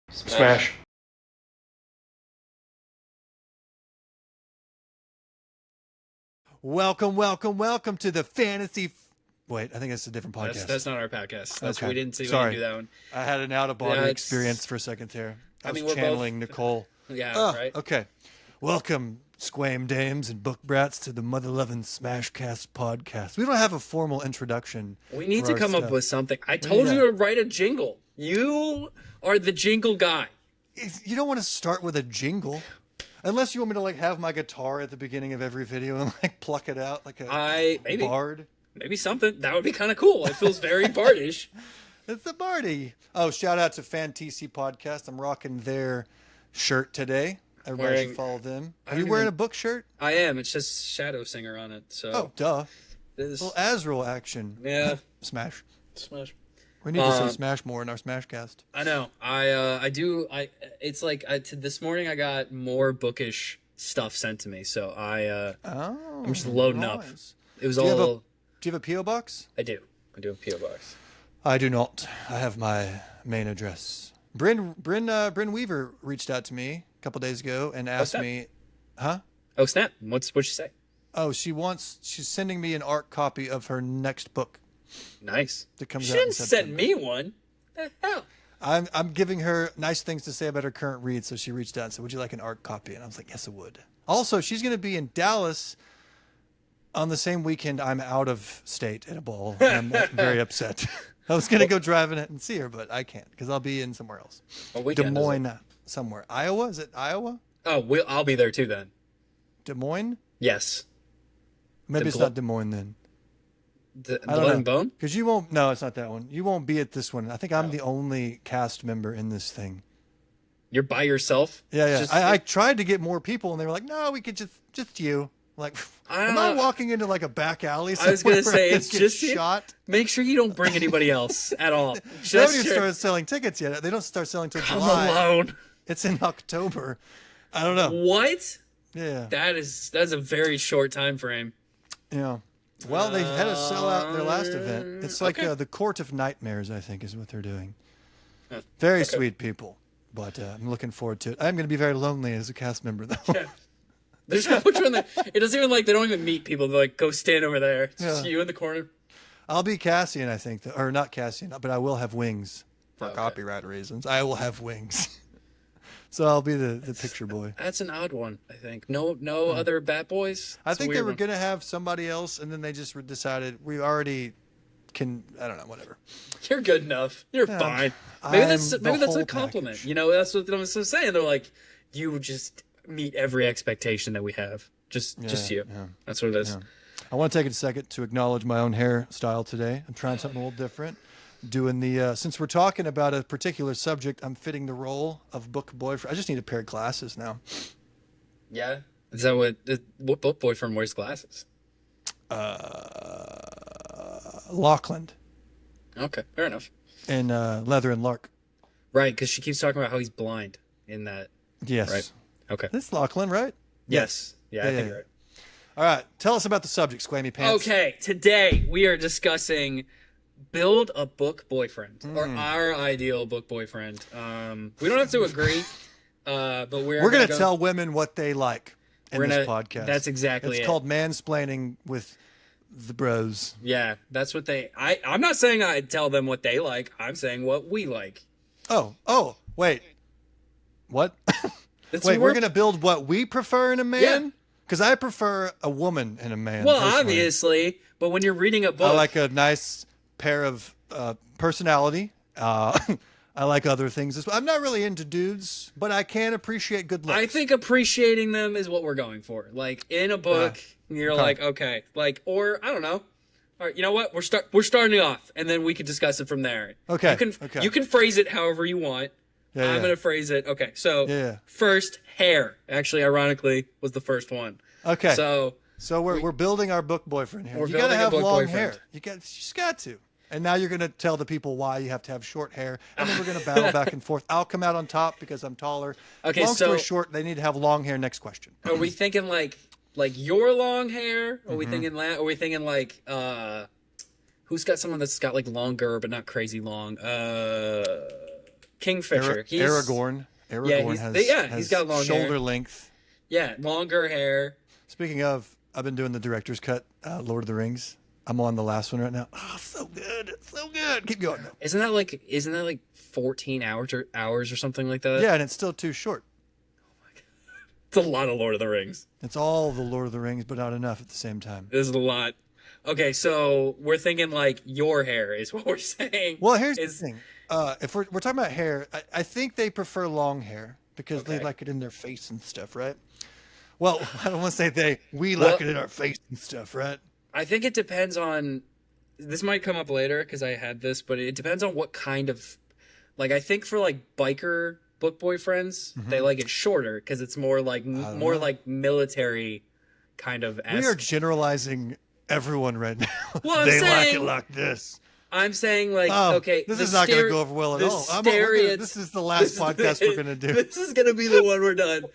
Smash. Welcome to the fantasy. Wait, I think that's a different podcast. That's not our podcast. That's Okay. we didn't see. Sorry. We didn't do that one. I had an out-of-body Yeah, experience for a second there. I was mean, we're channeling both- Nicole. Yeah, right. Okay. Welcome, Squame dames and book brats, to the mother-loving SmashCast podcast. We don't have a formal introduction. We need for to our come up stuff. with something. I told need you to write a jingle. You are the jingle guy. You don't want to start with a jingle. Unless you want me to like have my guitar at the beginning of every video and like pluck it out like a Maybe bard. maybe something that would be kind of cool. It feels very bardish. It's the Barty. Oh, shout out to Fan TC Podcast. I'm rocking their shirt today. Everybody should follow them. Are you wearing a book shirt? I am. It's just Shadow Singer on it. So Oh, duh. this, Well, Azrael action. yeah, Smash. smash. We need to say Smash more in our SmashCast. I know. I do. It's like this morning I got more bookish stuff sent to me. So I'm just loading up. It was Do you all. have a P.O. box? I do a PO box. I do not. I have my main address. Bryn Weaver reached out to me a couple days ago and asked that? me, huh? Oh snap! What'd she say? Oh, she's sending me an art copy of her next book Nice. that comes She out in didn't September. send me one. The hell? I'm giving her nice things to say about her current read, so she reached out and said, "Would you like an art copy?" And I was like, "Yes, I would." Also, she's going to be in Dallas on the same weekend I'm out of state at a ball, and I'm very upset. I was going to go driving it and see her, but I can't because I'll be in somewhere else. What Des weekend is it? Moines, somewhere. Iowa? Is it Iowa? Oh, I'll be there too then. Des Moines? Yes. Maybe it's Blo- not Des Moines then. The I don't Blood know. and Bone? Because you won't. No, it's not that one. You won't be at this one. I think I'm the only cast member in this thing. You're by yourself? Yeah. Just- I tried to get more people, and they were like, "No, we could just you." Like, am I walking into like a back alley? I was gonna somewhere say where I it's get just you. shot. Make sure you don't bring anybody else at all. They haven't Just even your- started selling tickets yet. They don't start selling till Come July. alone. It's in October. I don't know. What? Yeah. That's a very short time frame. Yeah. Well, they had to sell out their last event. It's like okay. the Court of Nightmares, I think, is what they're doing. Very sweet people, but I'm looking forward to it. I'm going to be very lonely as a cast member, though. Yeah. There's no which one that it doesn't even like they don't even meet people. They're like, go stand over there. It's just Yeah. you in the corner. I'll be Cassian, I think, or not Cassian, but I will have wings for Okay. copyright reasons. I will have wings, so I'll be the picture boy. That's an odd one, I think. No other Bat Boys. I It's a think they weird were one. going to have somebody else, and then they just decided we already can. I don't know, whatever. You're good enough. You're fine. Maybe I'm that's the a whole compliment. package. You know, that's what I'm saying. They're like, you just meet every expectation that we have. Just you. yeah. That's what it is. Yeah. I want to take a second to acknowledge my own hairstyle today. I'm trying something a little different. Doing the since we're talking about a particular subject, I'm fitting the role of book boyfriend. I just need a pair of glasses now. Yeah. Is that what book boyfriend wears glasses? Lachlan Okay, fair enough. and Leather and Lark. Right, because she keeps talking about how he's blind in that. Yes. Right. Okay. This is Lachlan, right? Yes. Yeah, I think yeah. you're right. All right. Tell us about the subject, Squammy Pants. Okay, today we are discussing build a book boyfriend or Hmm. our ideal book boyfriend. We don't have to agree, but We're going to tell women what they like in We're this gonna- podcast. that's exactly It's it. called mansplaining with the bros. Yeah, that's what I'm not saying I tell them what they like. I'm saying what we like. Oh, wait. What? That's Wait, what we're going to build what we prefer in a man? Yeah. Because I prefer a woman in a man. Well, personally. obviously, but when you're reading a book, I like a nice pair of personality. I like other things as well. I'm not really into dudes, but I can appreciate good looks. I think appreciating them is what we're going for. Like in a book, you're Okay. like, okay, like, or I don't know. All right, you know what? We're starting off, and then we can discuss it from there. Okay, You can phrase it however you want. Yeah, I'm yeah. gonna phrase it. Okay, so Yeah. first, hair. Actually, ironically, was the first one. Okay. So So we're building our book boyfriend here. We're You got to building a have book long boyfriend. hair. You just got to. And now you're going to tell the people why you have to have short hair, and then we're going to battle back and forth. I'll come out on top because I'm taller. Okay, long story so- short, they need to have long hair. Next question. are we thinking like your long hair? Are Mm-hmm. we thinking Are we thinking like who's got someone that's got like longer but not crazy long? Kingfisher. Aragorn. Aragorn he's got long shoulder hair. length. Yeah, longer hair. Speaking of, I've been doing the director's cut, Lord of the Rings. I'm on the last one right now. Oh, so good. So good. Keep going. Isn't that like 14 hours or something like that? Yeah, and it's still too short. It's a lot of Lord of the Rings. It's all the Lord of the Rings, but not enough at the same time. This is a lot. Okay, so we're thinking like your hair is what we're saying. Well, here's the thing. If we're talking about hair, I think they prefer long hair because they like it in their face and stuff, right? Well, I don't want to say we like it in our face and stuff, right? I think it depends on, this might come up later because I had this, but it depends on what kind of, like, I think for like biker book boyfriends, they like it shorter because it's more like military kind of. We are generalizing everyone right now. Well, they like it like this. I'm saying like, okay, this is not going to go over well at all. This is the last podcast we're going to do. This is going to be the one we're done.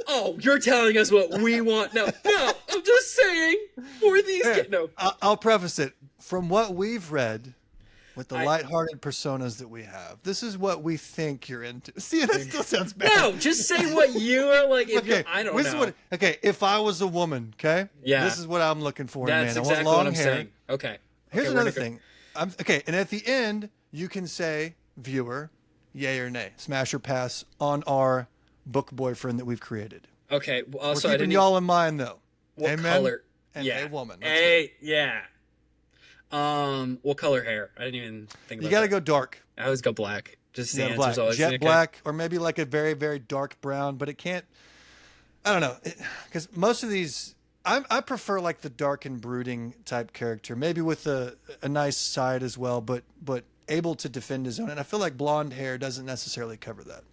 Oh, you're telling us what we want. No, I'm just saying for these kids. No. I'll preface it. From what we've read, with the lighthearted personas that we have, this is what we think you're into. See, that still sounds bad. No, just say what you are like. I don't know. If I was a woman, okay? Yeah. This is what I'm looking for in a man. That's exactly I want long what I'm hair. saying. Okay. Here's another thing. And at the end, you can say, viewer, yay or nay, smash or pass on our book boyfriend that we've created. Okay. We're keeping y'all in mind, though. What Amen? color? And a woman. Yeah. What color hair? I didn't even think about that. You got to go dark. I always go black. Just the black. answer's always Jet black, or maybe like a very, very dark brown, but it can't, I don't know. Because most of these, I prefer like the dark and brooding type character, maybe with a nice side as well, but able to defend his own. And I feel like blonde hair doesn't necessarily cover that.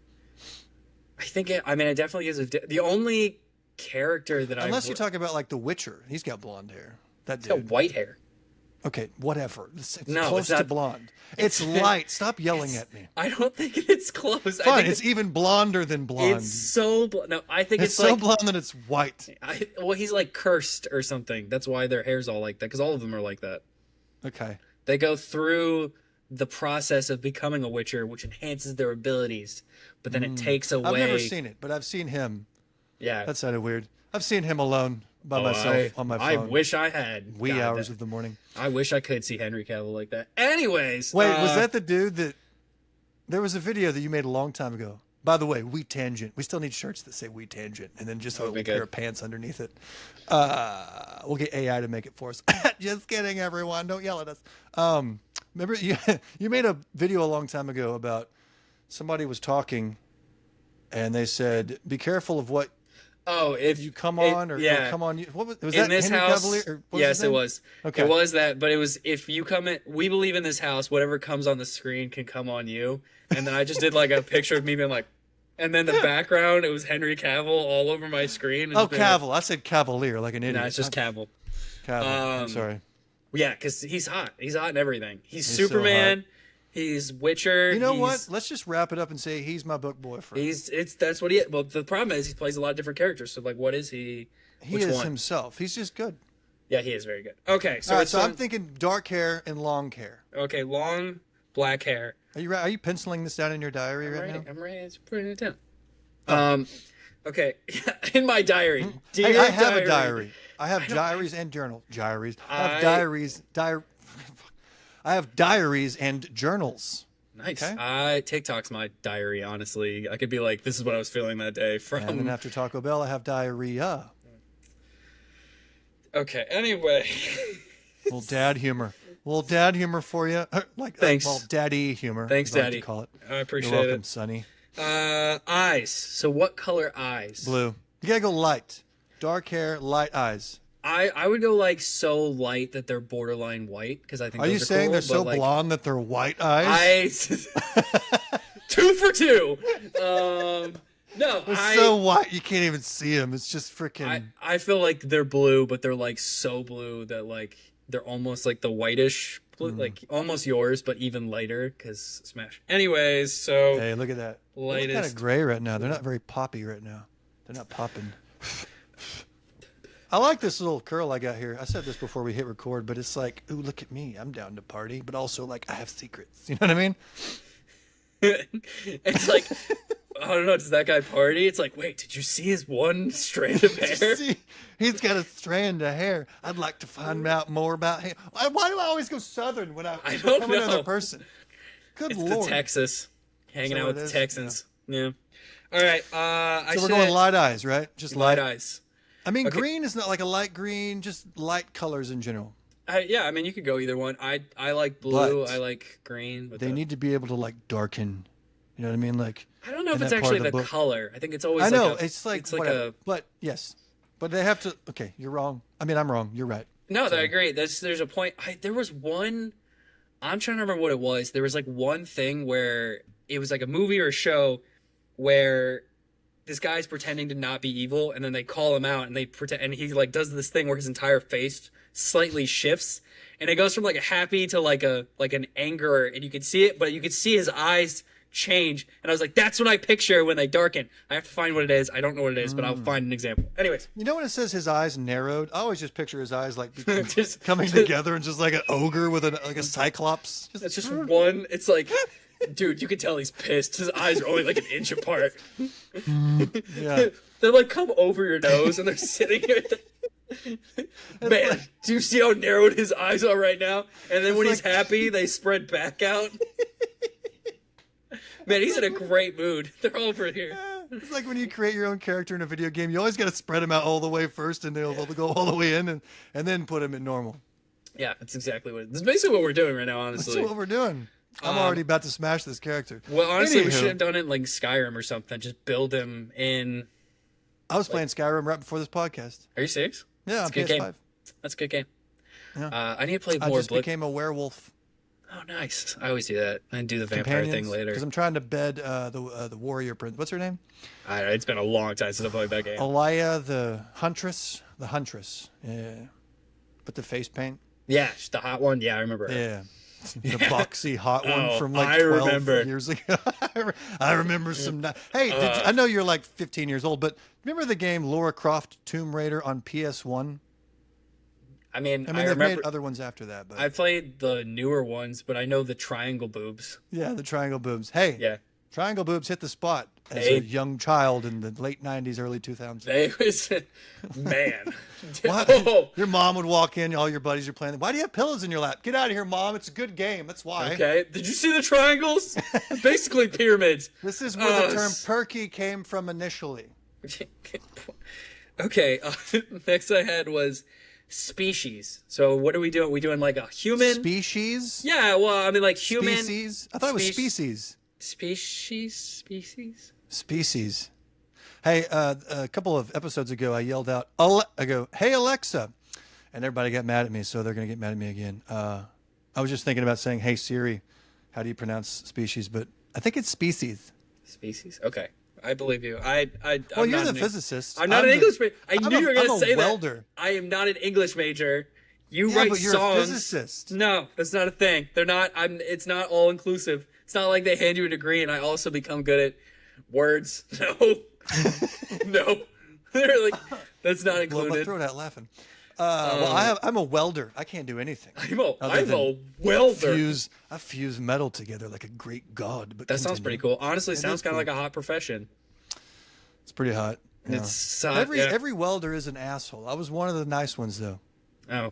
I think it definitely is. The only character that unless you talk about like The Witcher, he's got blonde hair. That dude. He's got white hair. Okay, whatever. It's close to blonde. It's light. Stop yelling at me. I don't think it's close. Fine, it's even blonder than blonde. It's so no. I think it's so like, blonde that it's white. Well, he's like cursed or something. That's why their hair's all like that. Because all of them are like that. Okay. They go through the process of becoming a Witcher, which enhances their abilities, but then it takes away. I've never seen it, but I've seen him. Yeah, that sounded weird. I've seen him alone by myself on my phone. I wish I had. Wee hours of the morning. I wish I could see Henry Cavill like that. Anyways, wait, was that the dude that? There was a video that you made a long time ago. By the way, We Tangent. We still need shirts that say We Tangent, and then just a little pair of pants underneath it. We'll get AI to make it for us. Just kidding, everyone. Don't yell at us. Remember, you made a video a long time ago about somebody was talking, and they said, "Be careful of what." Oh, if you come on or come on, what was in that? This Henry house? Cavalier, or what yes, it was. Okay, it was that, but it was if you come in. We believe in this house. Whatever comes on the screen can come on you. And then I just did like a picture of me being like, and then the background it was Henry Cavill all over my screen. Oh, Cavill! I said Cavalier like an idiot. No, it's just Cavill. Cavill. I'm sorry. Yeah, because he's hot. He's hot in everything. He's Superman. So he's Witcher. You know what? Let's just wrap it up and say he's my book boyfriend. That's what he is. Well, the problem is he plays a lot of different characters. So like, what is he? He is himself. He's just good. Yeah, he is very good. Okay, so I'm thinking dark hair and long hair. Okay, long black hair. Are you penciling this down in your diary right now? I'm writing. I'm putting it down. Okay, in my diary. I have a diary. I have diaries and journals. Diaries. I have diaries. I have diaries and journals. Nice. Okay? TikTok's my diary, honestly. I could be like, this is what I was feeling that day. And then after Taco Bell, I have diarrhea. Okay, anyway. Little dad humor. Little dad humor for you. Thanks. Well, daddy humor. Thanks, Daddy. Like to call it. I appreciate You're welcome, it. Sonny. Eyes. So what color eyes? Blue. You gotta go light. Dark hair, light eyes. I would go like so light that they're borderline white because I think. Are you saying cool, they're so like, blonde that they're white eyes? 2 for 2. No, they're so white you can't even see them. It's just freaking. I feel like they're blue, but they're like so blue that like they're almost like the whitish blue, like almost yours, but even lighter because Smash. Anyways, so hey, look at that. Lightest. They're kind of gray right now. They're not very poppy right now. They're not popping. I like this little curl I got here. I said this before we hit record, but it's like, ooh, look at me. I'm down to party, but also like I have secrets. You know what I mean? It's like, I don't know, does that guy party? It's like, wait, did you see his one strand of hair? See, he's got a strand of hair. I'd like to find out more about him. Why do I always go Southern when I don't become know. another person? Good It's Lord. the Texas. Hanging So out with it the is, Texans. Yeah. All right. So we're going light eyes, right? Just light eyes. I mean, Okay. green is not like a light green, just light colors in general. Yeah, I mean, you could go either one. I like blue. But I like green. They need to be able to like darken. You know what I mean? Like, I don't know if in it's that part actually of the book. color. I think it's always. I know like it's like it's like whatever. a. But yes, but they have to. Okay, you're wrong. I mean, I'm wrong. You're right. No, I agree. There's a point. There was one. I'm trying to remember what it was. There was like one thing where it was like a movie or a show where this guy's pretending to not be evil, and then they call him out, and they pretend, and he like does this thing where his entire face slightly shifts, and it goes from like a happy to like an anger, and you can see it, but you can see his eyes change, and I was like, that's what I picture when they darken. I have to find what it is. I don't know what it is, but I'll find an example. Anyways, You know when it says his eyes narrowed? I always just picture his eyes like Just- coming together and just like an ogre with like a cyclops. it's just one. It's like. Dude, you can tell he's pissed. His eyes are only like an inch apart. Yeah. They're like come over your nose, and they're sitting here. Man, like- do you see how narrowed his eyes are right now? And then when he's like- happy, they spread back out. Man, he's in a great mood. They're over here. It's like when you create your own character in a video game, you always got to spread them out all the way first, and they'll go all the way in, and then put them in normal. Yeah, that's exactly what. That's basically what we're doing right now. That's Honestly, what we're doing. I'm already about to smash this character. well, honestly, we Anywho, should have done it like Skyrim or something. Just build him in. I was playing Skyrim right before this podcast. Are you serious? Yeah, on a good PS5. game. That's a good game. Yeah. I need to play I more just Blood. became a werewolf Oh, nice. I always do that. I do the vampire companions thing later. because I'm trying to bed the warrior prince. What's her name? I don't know, it's been a long time since I played that game. Alaya the huntress. The huntress. Yeah. With the face paint. Yeah, the hot one. Yeah, I remember her. Yeah. The boxy hot one Oh, from like I 12 remember. years ago. I remember some. Hey, I know you're like 15 years old, but remember the game Lara Croft Tomb Raider on PS1? I mean, I mean, I they've remember. made other ones after that, but I played the newer ones, but I know the triangle boobs. yeah, the triangle boobs. Hey, Yeah, triangle boobs hit the spot as They- a young child in the late 90s, early 2000s. they was man. What? Oh, Your mom would walk in, all your buddies are playing. Why do you have pillows in your lap? Get out of here, mom. It's a good game. That's why. okay. Did you see the triangles? Basically pyramids. This is where the term s- perky came from initially. Okay. Next I had was species. So what are we doing? We doing like a human? Species? Yeah. Well, I mean, like human Species? I thought it was Spec- species. species. Species. Hey, a couple of episodes ago, I yelled out, I go, hey, Alexa. And everybody got mad at me, so they're going to get mad at me again. I was just thinking about saying, hey, Siri, how do you pronounce species? But I think it's species. Species. Okay. I believe you. Well, I'm you're not the an- physicist. I'm not an English major. I I'm knew you were going I'm to a say welder. that. I am not an English major. You Yeah, write but you're songs. a physicist. No, that's not a thing. They're not. It's not all inclusive. It's not like they hand you a degree and I also become good at words. No, no. They're like that's not Well, my included. throat out laughing. Well, I'm a welder. I can't do anything. I'm a than welder. I fuse metal together like a Greek god. But That sounds continue. pretty cool. Honestly, sounds is kind of cool. like a hot profession. It's pretty hot. Yeah. It's Every welder is an asshole. I was one of the nice ones though. Oh,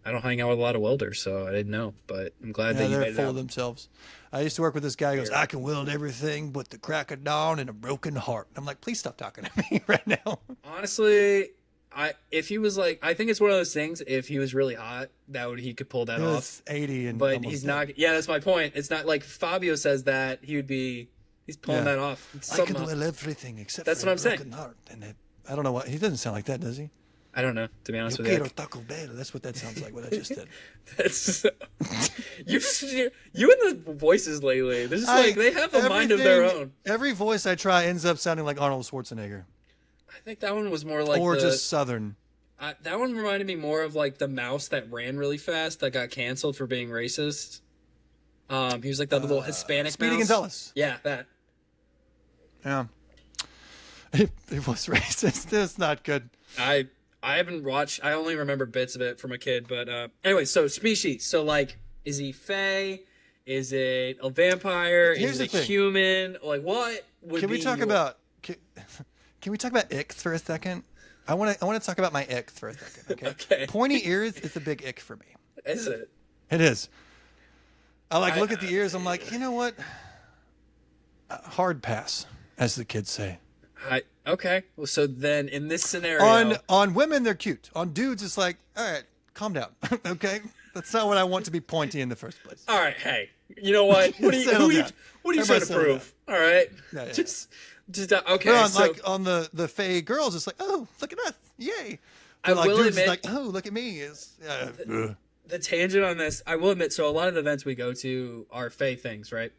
I don't hang out with a lot of welders, so I didn't know. But I'm glad Yeah, that you they're made it full out. of themselves. I used to work with this guy who goes, I can weld everything but the crack of dawn and a broken heart. I'm like, please stop talking to me right now. Honestly, if he was like, I think it's one of those things. If he was really hot, he could pull that He off. was 80 and But almost he's dead. not. Yeah, that's my point. It's not like Fabio says that he would be. He's pulling Yeah. that off. It's I can somehow- weld everything except That's for what a I'm saying. broken heart. And I don't know what he doesn't sound like that, does he? I don't know. To be honest Yo with you, quiero Taco Bell. That's what that sounds like. What I just did. that's you and the voices lately. They're just like they have a mind of their own. Every voice I try ends up sounding like Arnold Schwarzenegger, I think that one was more like or just Southern. that one reminded me more of like the mouse that ran really fast that got canceled for being racist. He was like the little Hispanic Speedy mouse. Gonzalez. Yeah, that. Yeah, it was racist. It's not good. I haven't watched. I only remember bits of it from a kid. But anyway, so species. So like, is he Fae? Is it a vampire? Here's Is it the a thing. human? Like, what would Can we be talk your- about? Can we talk about ick for a second? I want to talk about my ick for a second. Okay. Okay. Pointy ears is a big ick for me. Is it? It is. I look at the ears. I'm like, you know what? Hard pass, as the kids say. Okay. Well, so then in this scenario, On women, they're cute. On dudes, it's like, all right, calm down. Okay, that's not what I want to be pointy in the first place. all right, hey, you know what? What are you Settle down. trying Everybody to settle prove? All right, Yeah. just okay. But on, So like on the Fae girls, it's like, oh, look at us, yay. I But like will dudes, admit, it's like, oh, look at me. Is the tangent on this, I will admit. So a lot of the events we go to are Fae things, right?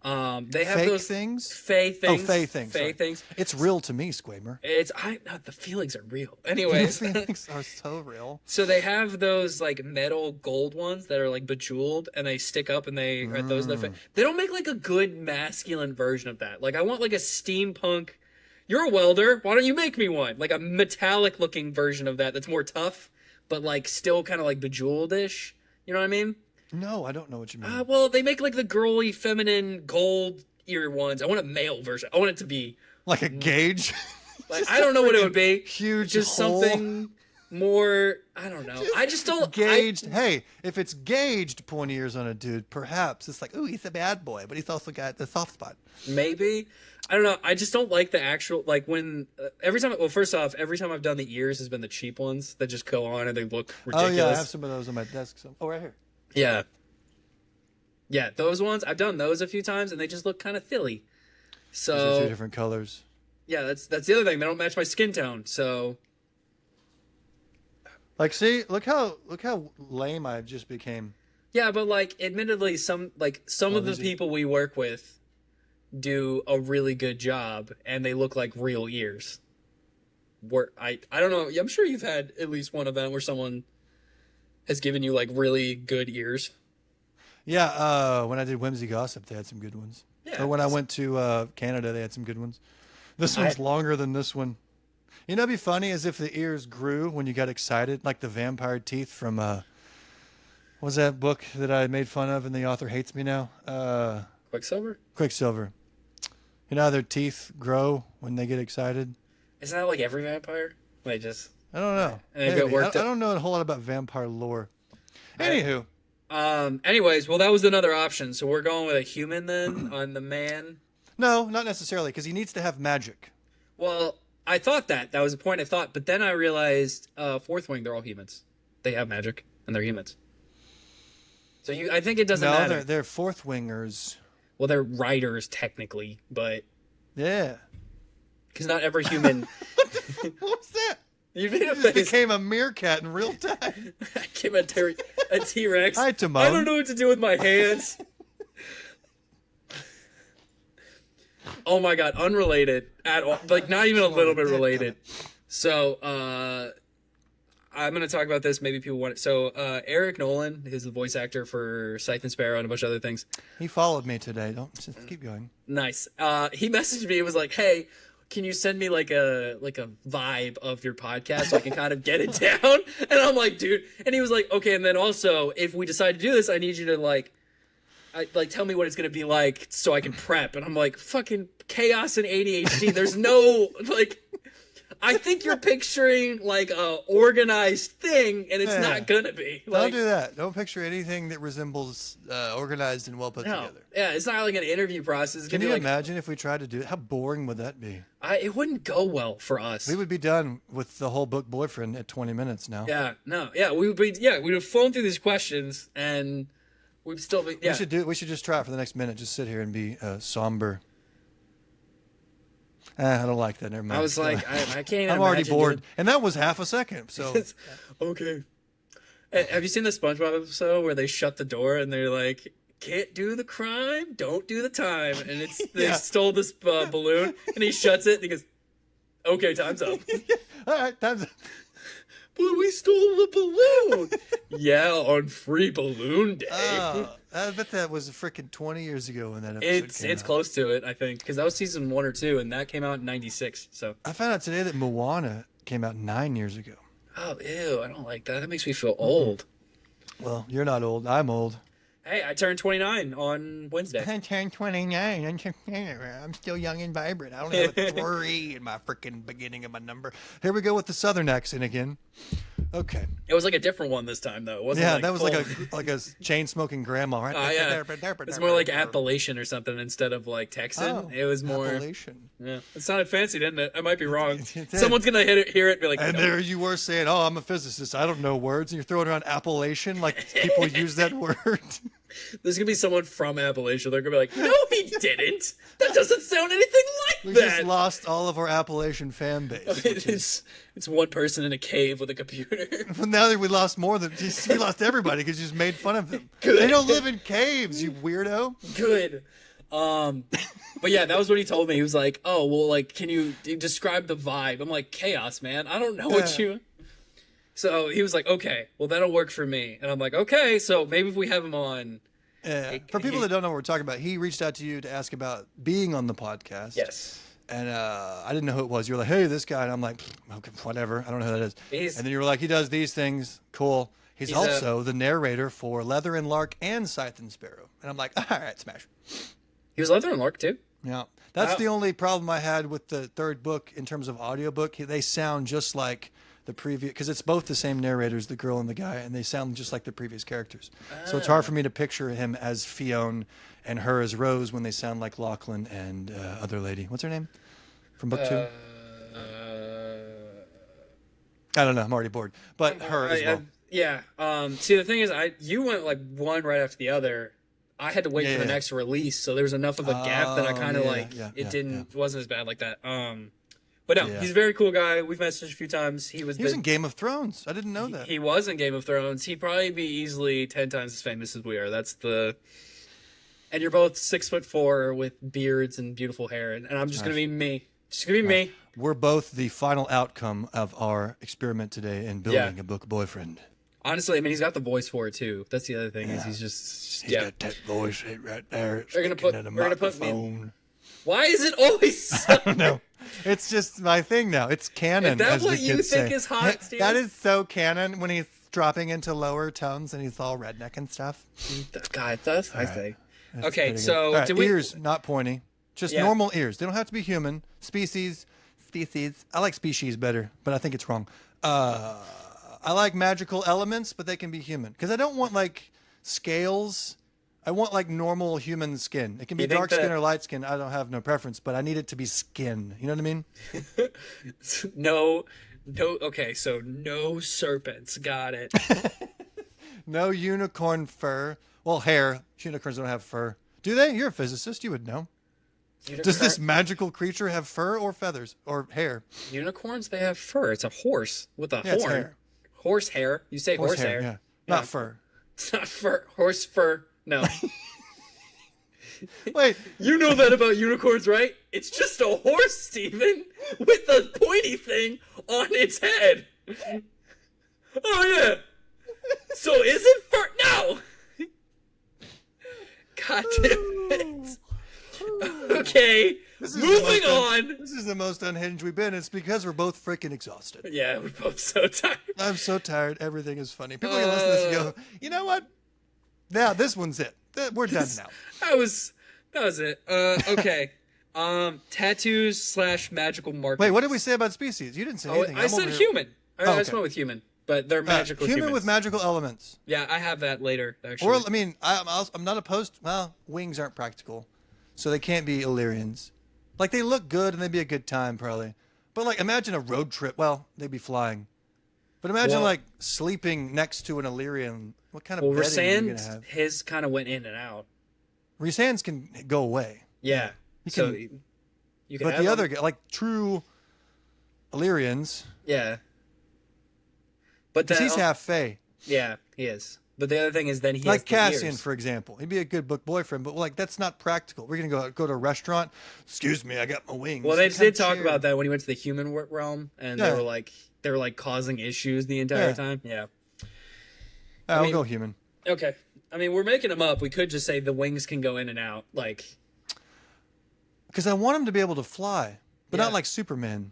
They have fake those things. Fae things. Oh, Fae things. Fae sorry. things. It's real to me, Squamer. The feelings are real. The Anyways, feelings are so real. so they have those like metal gold ones that are like bejeweled and they stick up and they are those. They don't make like a good masculine version of that. Like I want like a steampunk. You're a welder. Why don't you make me one? Like a metallic looking version of that that's more tough, but like still kind of like bejeweled-ish. You know what I mean? No, I don't know what you mean. Well, they make like the girly, feminine gold ear ones. I want a male version. I want it to be Like a gauge. like Just I don't know what it freaking would be. Huge Just hole. something more. I don't know. I just don't. Gauged. Hey, if it's gauged pointy ears on a dude, perhaps it's like, ooh, he's a bad boy, but he's also got the soft spot. Maybe. I don't know. I just don't like the actual like when every time. Well, first off, every time I've done the ears has been the cheap ones that just go on and they look ridiculous. Oh yeah, I have some of those on my desk. Oh, right here. Yeah. Yeah, those ones I've done those a few times and they just look kind of silly. These are So two different colors. yeah, that's the other thing. They don't match my skin tone. So Like, see, look how lame I just became. yeah, but like admittedly, some of the these are- people we work with do a really good job and they look like real ears. I don't know. I'm sure you've had at least one event where someone has given you like really good ears. Yeah, when I did Whimsy Gossip, they had some good ones. Yeah. Or when I went to Canada, they had some good ones. This one's longer than this one. You know, it'd be funny as if the ears grew when you got excited, like the vampire teeth from what was that book that I made fun of and the author hates me now? Quicksilver? Quicksilver. You know how their teeth grow when they get excited? Isn't that like every vampire? Like just I don't know. And it got Maybe. worked I up. don't know a whole lot about vampire lore. Anywho, anyways, well that was another option. So we're going with a human then on the man. no, not necessarily, because he needs to have magic. Well, I thought that was a point I thought, but then I realized Fourth Wing, they're all humans. They have magic and they're humans. So I think it doesn't No, matter. they're fourth wingers. Well, they're riders technically, but Yeah. because not every human. What was that? You made a You just face. became a meerkat in real time. I came a T-Rex. Hi, Timon. I don't know what to do with my hands. Oh my god, unrelated at all. Like not even a little bit related. So I'm gonna talk about this. Maybe people want it. So Eric Nolan is the voice actor for Scythe and Sparrow and a bunch of other things. He followed me today. Don't just keep going. Nice. He messaged me and was like, "Hey, can you send me like a vibe of your podcast so I can kind of get it down?" And I'm like, "Dude," and he was like, "Okay." And then also, if we decide to do this, I need you to tell me what it's gonna be like so I can prep. And I'm like, fucking chaos and ADHD. There's no like. I think you're picturing like a organized thing, and it's Yeah. not gonna be. Don't Like, do that. Don't picture anything that resembles organized and well put no, together. yeah, it's not like an interview process. It's Can gonna you be like, imagine if we tried to do it? How boring would that be? it wouldn't go well for us. We would be done with the whole book boyfriend at 20 minutes now. Yeah, no, yeah, we'd have flown through these questions, and we'd still be. Yeah, We should just try it for the next minute. Just sit here and be somber. I don't like that. Never mind. I was like, I can't even I'm already imagine bored, doing- and that was half a second. So It's- okay. Have you seen the SpongeBob episode where they shut the door and they're like, "Can't do the crime, don't do the time," and it's they Yeah. stole this balloon, and he shuts it and he goes, "Okay, time's up." all right, time's. But we stole the balloon. Yeah, on Free Balloon Day. I bet that was freaking 20 years ago when that episode came It's out. close to it, I think, because that was season 1 or 2, and that came out in '96. So, I found out today that Moana came out 9 years ago. oh ew, I don't like that. That makes me feel old. Well, you're not old. I'm old. Hey, I turned 29 on Wednesday. I turned 29. I'm still young and vibrant. I don't have a 3 in my freaking beginning of my number. Here we go with the Southern accent again. Okay. It was like a different one this time, though. It wasn't Yeah, like that was full. like a chain smoking grandma, right? Oh, yeah. It's more like Appalachian or something instead of like Texan. Oh, it was more. Appalachian. Yeah, it sounded fancy, didn't it? I might be wrong. It did. Someone's gonna hear it, and be like, And "No." there you were saying, "Oh, I'm a physicist. I don't know words," and you're throwing around Appalachian like people use that word. There's gonna be someone from Appalachia. They're gonna be like, "No, he didn't. That doesn't sound anything like We that." just lost all of our Appalachian fan base. It's one person in a cave with a computer. Well, now that we lost more than we lost everybody because you just made fun of them. Good. They don't live in caves, you weirdo. Good. But yeah, that was what he told me. He was like, "Oh, well, like, can you describe the vibe?" I'm like, "Chaos, man. I don't know what you." So he was like, "Okay, well, that'll work for me." And I'm like, "Okay, so maybe if we have him on." For people that don't know what we're talking about, he reached out to you to ask about being on the podcast. Yes. And I didn't know who it was. You were like, "Hey, this guy," and I'm like, "Okay, whatever. I don't know who that is." And then you were like, "He does these things. Cool." He's also the narrator for Leather and Lark and Scythe and Sparrow. And I'm like, "All right, smash." He was Leather and Lark too. Yeah, that's the only problem I had with the third book in terms of audiobook. They sound just like the previous, because it's both the same narrators, the girl and the guy, and they sound just like the previous characters. So it's hard for me to picture him as Fionn and her as Rose when they sound like Lachlan and other lady. What's her name from book 2? I don't know. I'm already bored. But her as well. Yeah. See, the thing is, you went like one right after the other. I had to wait for the next release, so there was enough of a gap that I kind of wasn't as bad like that. But no, he's a very cool guy. We've messaged a few times. He was in Game of Thrones. I didn't know that. He was in Game of Thrones. He'd probably be easily 10 times as famous as we are. And you're both 6'4" with beards and beautiful hair, and I'm just gonna be me. Just gonna be me. We're both the final outcome of our experiment today in building a book boyfriend. Honestly, I mean, he's got the voice for it too. That's the other thing is he's got that voice right there. We're gonna put me. Why is it always? I don't know. It's just my thing now. It's canon. Is that what you think is hot, Steve? That is so canon when he's dropping into lower tones and he's all redneck and stuff. God, that's I think. That's okay, so right, ears, not pointy, just normal ears. They don't have to be human. Species. I like species better, but I think it's wrong. I like magical elements, but they can be human because I don't want like scales. I want like normal human skin. It can be dark skin or light skin. I don't have no preference, but I need it to be skin. You know what I mean? No. Okay, so no serpents. Got it. No unicorn fur. Well, hair. Unicorns don't have fur. Do they? You're a physicist. You would know. Does this magical creature have fur or feathers or hair? Unicorns, they have fur. It's a horse with a horn. It's hair. Horse hair. You say horse hair. Yeah. Not fur. It's not fur. Horse fur. No. Wait. You know that about unicorns, right? It's just a horse, Steven, with a pointy thing on its head. Oh, yeah. So is it fur? No. God damn it. Okay, moving on. This is the most unhinged we've been. It's because we're both freaking exhausted. Yeah, we're both so tired. I'm so tired. Everything is funny. People can listen to this and go, you know what? Now this one's it. We're done now. That was it. Okay. Tattoos / magical markings. Wait, what did we say about species? You didn't say anything. I said human. I just went with human. But they're magical human humans. with magical elements. Yeah, I have that later, actually. Or, I mean, I'm not opposed. Well, wings aren't practical. So they can't be Illyrians. Like, they look good and they'd be a good time, probably. But, like, imagine a road trip. Well, they'd be flying. But imagine, like, sleeping next to an Illyrian. What kind of bedding are you going to have? His kind of went in and out. Rhysand's can go away. Yeah. You can but the other guy, like, true Illyrians. Yeah. But he's half Fae. Yeah, he is. But the other thing is then he like has Cassian, for example. He'd be a good book boyfriend, but like that's not practical. We're gonna go to a restaurant. Excuse me, I got my wings. Well, they did talk about that when he went to the human realm, and they were like causing issues the entire time. Yeah. I'll go human. Okay. I mean, we're making them up. We could just say the wings can go in and out, like. Because I want him to be able to fly, but not like Superman.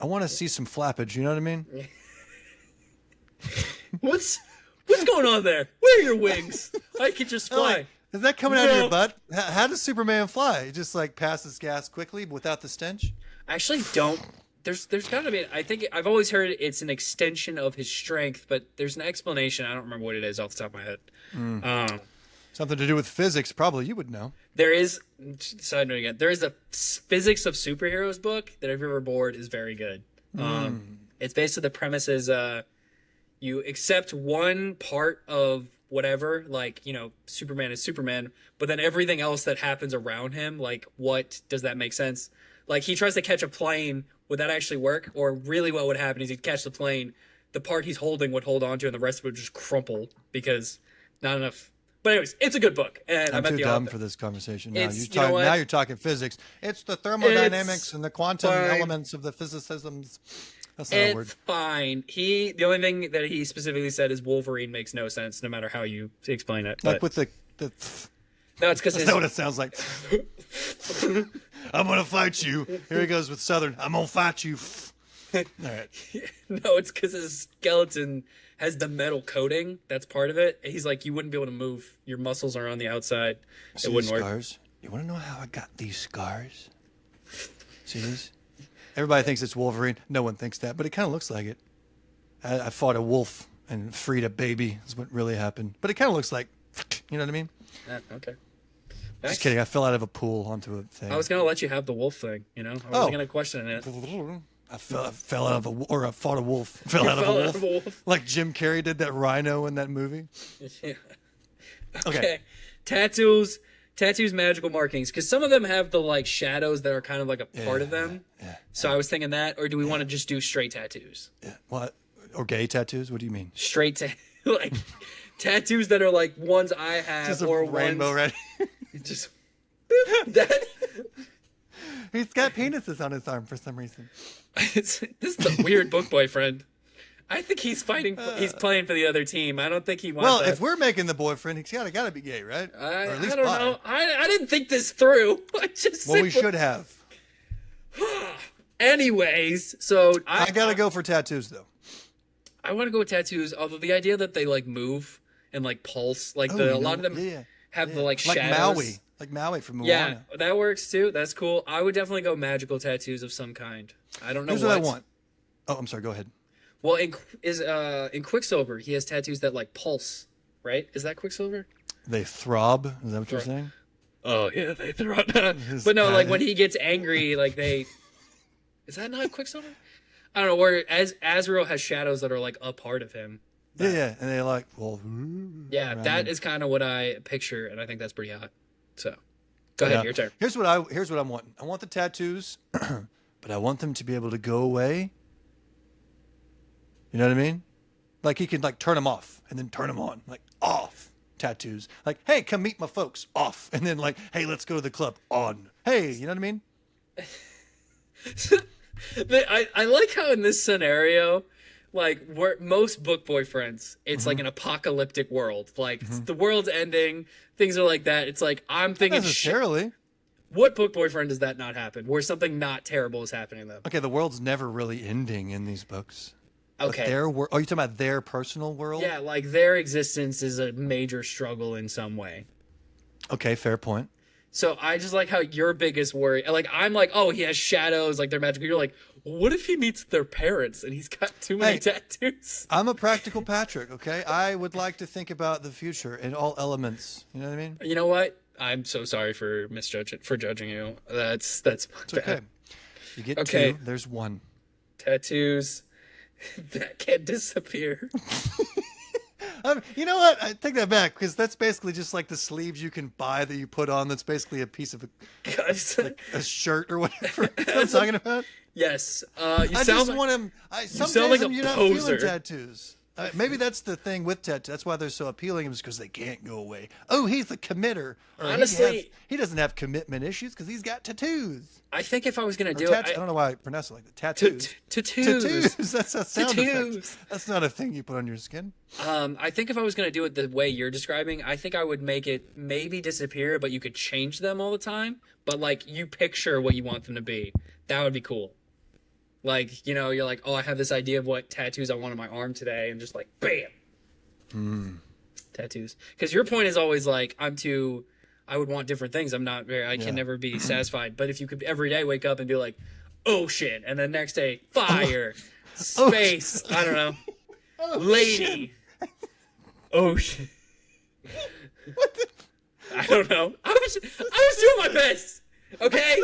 I want to see some flappage. You know what I mean? What's going on there? Where are your wings? I could just fly. Like, is that coming out of your butt? How does Superman fly? He just like passes gas quickly without the stench? I actually don't. There's gotta be. I think I've always heard it's an extension of his strength, but there's an explanation. I don't remember what it is off the top of my head. Something to do with physics, probably. You would know. There is. Side note again. There is a physics of superheroes book that if you're ever bored is very good. It's basically the premise is you accept one part of whatever, like, you know, Superman is Superman, but then everything else that happens around him, like, what does that make sense? Like, he tries to catch a plane. Would that actually work? Or really what would happen is he'd catch the plane, the part he's holding would hold on to, and the rest of it would just crumple because not enough. But anyways, it's a good book. And I'm too dumb for this conversation. Now you're talking physics. It's the thermodynamics and the quantum elements of the physicisms. That's not a word. It's fine. The only thing that he specifically said is Wolverine makes no sense no matter how you explain it. Like with the no, it's because that's not what it sounds like. I'm gonna fight you. Here he goes with Southern. I'm gonna fight you. All right. No, it's because his skeleton has the metal coating. That's part of it. He's like, you wouldn't be able to move. Your muscles are on the outside. See it wouldn't these work. Scars? You want to know how I got these scars? See these? Everybody thinks it's Wolverine. No one thinks that, but it kind of looks like it. I fought a wolf and freed a baby. Is what really happened. But it kind of looks like, you know what I mean? Okay. Just kidding. I fell out of a pool onto a thing. I was gonna let you have the wolf thing. You know, I wasn't gonna question it. I fell out of I fought a wolf. Fell out of a wolf. Like Jim Carrey did that rhino in that movie. Yeah. Okay. Tattoos, magical markings, because some of them have the like shadows that are kind of like a part of them. Yeah. So I was thinking that, or do we want to just do straight tattoos? Yeah. What? Or gay tattoos? What do you mean? Straight like tattoos that are like ones I have, just or a rainbow ones, red. just that. He's got penises on his arm for some reason. This is the weird book boyfriend. I think he's fighting. He's playing for the other team. I don't think he wants. Well, that. if we're making the boyfriend, he's got to be gay, right? Or at least I don't know. I didn't think this through. We should have. Anyways, so I gotta go for tattoos though. I want to go with tattoos. Although the idea that they like move and like pulse, like a lot of them have the like shadows. Like Maui from Moana. Yeah, that works too. That's cool. I would definitely go magical tattoos of some kind. I don't know. Here's what I want. Oh, I'm sorry. Go ahead. Well, in Quicksilver, he has tattoos that like pulse. Right? Is that Quicksilver? They throb. Is that what you're saying? Oh yeah, they throb. But no, like when he gets angry, like they. Is that not Quicksilver? I don't know. Where Azrael has shadows that are like a part of him. Yeah, and they like Yeah, that is kind of what I picture, and I think that's pretty hot. So, go ahead, your turn. Here's what I'm wanting. I want the tattoos, but I want them to be able to go away. You know what I mean? Like he can like turn them off and then turn them on, like off tattoos. Like, hey, come meet my folks, off, and then like, hey, let's go to the club, on. Hey, you know what I mean? I like how in this scenario, like where most book boyfriends, it's like an apocalyptic world. Like the world's ending, things are like that. It's like I'm thinking not necessarily. What book boyfriend does that not happen? Where something not terrible is happening to them? Okay, the world's never really ending in these books. Okay. Are you talking about their personal world? Yeah, like their existence is a major struggle in some way. Okay, fair point. So I just like how your biggest worry, like I'm like, oh, he has shadows, like they're magical. You're like, well, what if he meets their parents and he's got too many tattoos? I'm a practical Patrick, okay? I would like to think about the future in all elements. You know what I mean? You know what? I'm so sorry for judging you. That's it's okay. You get two. There's one. Tattoos that can disappear. You know what? I take that back because that's basically just like the sleeves you can buy that you put on. That's basically a piece of a shirt or whatever. You know what I'm talking about? Yes. I just want him. Some days you're not feeling tattoos. Maybe that's the thing with tattoos. That's why they're so appealing, is because they can't go away. Oh, he's a committer. Or honestly, he doesn't have commitment issues because he's got tattoos. I think if I was going to do it, I don't know why I pronounce it like that. Tattoos. Tattoos. That's a sound effect. That's not a thing you put on your skin. I think if I was going to do it the way you're describing, I think I would make it maybe disappear, but you could change them all the time. But like you picture what you want them to be. That would be cool. Like, you know, you're like, oh, I have this idea of what tattoos I want on my arm today, and just like, bam. Tattoos. Because your point is always like, I would want different things. I can never be satisfied. But if you could every day wake up and be like, ocean, and then next day, fire, space, I don't know, lady, ocean. I don't know. I was doing my best. Okay.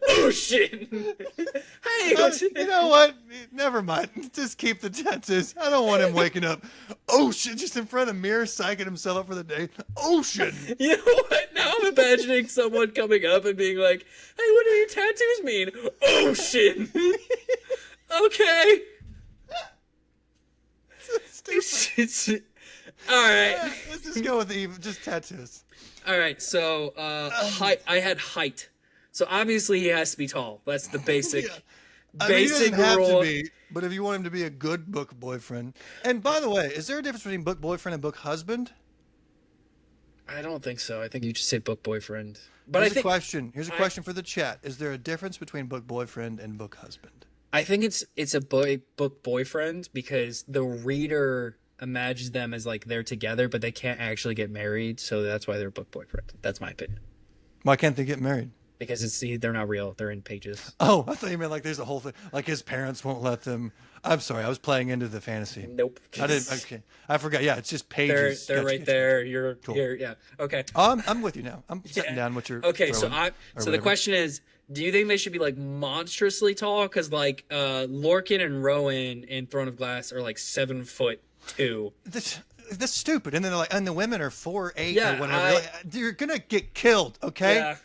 Ocean. Hey, you know what? Never mind. Just keep the tattoos. I don't want him waking up. Ocean, just in front of a mirror, psyching himself up for the day. Ocean. You know what? Now I'm imagining someone coming up and being like, "Hey, what do your tattoos mean?" Ocean. Okay. Stupid. All right. Let's just go with just tattoos. All right. So height. I had height. So obviously he has to be tall. That's the basic. Yeah. I mean, he doesn't rule. have to be, but if you want him to be a good book boyfriend. And by the way, is there a difference between book boyfriend and book husband? I don't think so. I think you just say book boyfriend. But Here's a question for the chat. Is there a difference between book boyfriend and book husband? I think it's a book boyfriend because the reader imagines them as like they're together, but they can't actually get married. So that's why they're book boyfriend. That's my opinion. Why can't they get married? Because they're not real. They're in pages. Oh, I thought you meant like there's a whole thing. Like his parents won't let them. I'm sorry. I was playing into the fantasy. Nope. I didn't. Okay. I forgot. Yeah, it's just pages. They're right there. You're cool. Here. Yeah. Okay. I'm with you now. I'm sitting down what you're okay. throwing, So the question is, do you think they should be like monstrously tall? Because like Lorcan and Rowan in Throne of Glass are like 7'2". That's stupid. And then they're like, and the women are 4'8" Yeah, or whatever. You're gonna get killed. Okay. Yeah.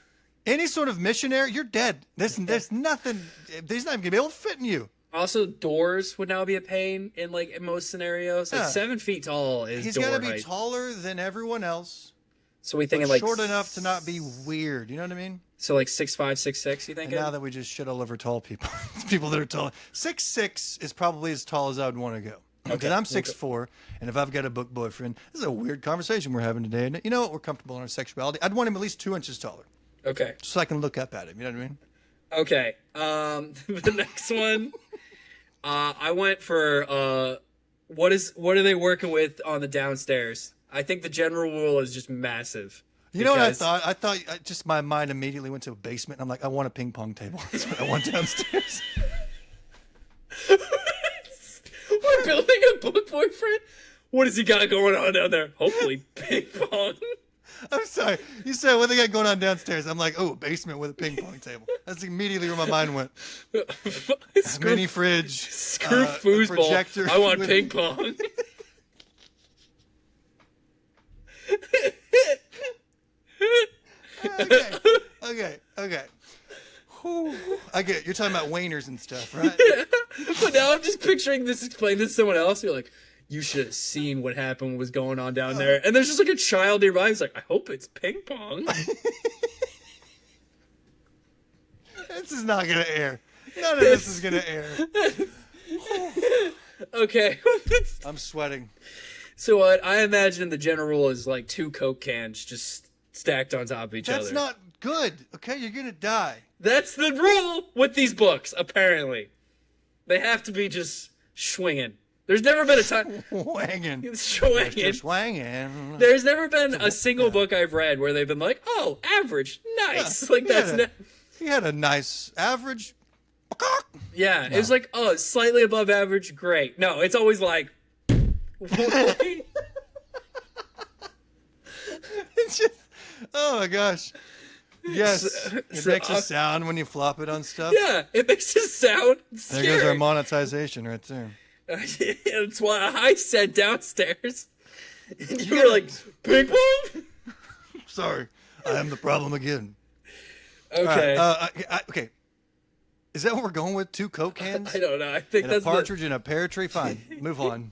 Any sort of missionary, you're dead. There's nothing. There's not even gonna be able to fit in you. Also, doors would now be a pain in like in most scenarios. Like 7 feet tall is He's door got to be height. taller than everyone else. So we thinking but like short enough to not be weird. You know what I mean? So like 6'5", 6'6", you think? And now that we just shit all over tall people, people that are tall, 6'6" is probably as tall as I would want to go. Because I'm 6'4", and if I've got a book boyfriend, this is a weird conversation we're having today. And you know what? We're comfortable in our sexuality. I'd want him at least 2 inches taller. Okay. So I can look up at him. You know what I mean? Okay. The next one, I went for what are they working with on the downstairs? I think the general rule is just massive. You know what I thought? I thought just my mind immediately went to a basement. I'm like, I want a ping pong table. That's what I want downstairs. We're building a book boyfriend? What has he got going on down there? Hopefully ping pong. I'm sorry. You said what they got going on downstairs. I'm like, oh, basement with a ping pong table. That's immediately where my mind went. Mini fridge. Screw foosball. Projector. I want ping pong. Okay. Whew. I get it. You're talking about Wainers and stuff, right? Yeah. But now I'm just picturing this, explain this to someone else. You're like, you should have seen what happened, what was going on down there. And there's just like a child nearby. He's like, I hope it's ping pong. This is not going to air. None of this is going to air. Okay. I'm sweating. So what I imagine the general rule is like 2 Coke cans just stacked on top of each other. That's not good. Okay, you're going to die. That's the rule with these books, apparently. They have to be just swinging. There's never been a time... Swanging. Swanging. There's never been a single book I've read where they've been like, oh, average, nice. Yeah, like that's... He had a nice average... Yeah, no. It was like, oh, slightly above average, great. No, it's always like... It's just... Oh, my gosh. Yes, it makes a sound when you flop it on stuff. Yeah, it makes a sound. It's there goes our monetization right there. That's why I said downstairs. And you were like, ping pong? Sorry, I am the problem again. Okay. Okay. Is that what we're going with? 2 Coke cans? I don't know. I think and that's a partridge and a pear tree. Fine. Move on.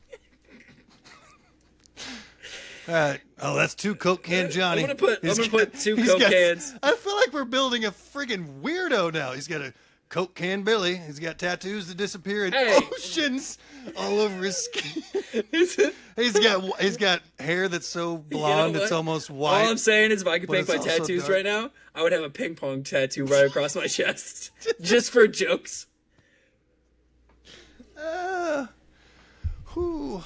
All right. Oh, that's 2 Coke can Johnny. I'm gonna put 2 Coke cans. I feel like we're building a friggin' weirdo now. He's got a Coke can Billy. He's got tattoos that disappear in oceans all over his skin. He's got hair that's so blonde it's almost white. All I'm saying is if I could paint my tattoos right now, I would have a ping pong tattoo right across my chest. Just for jokes. Whew.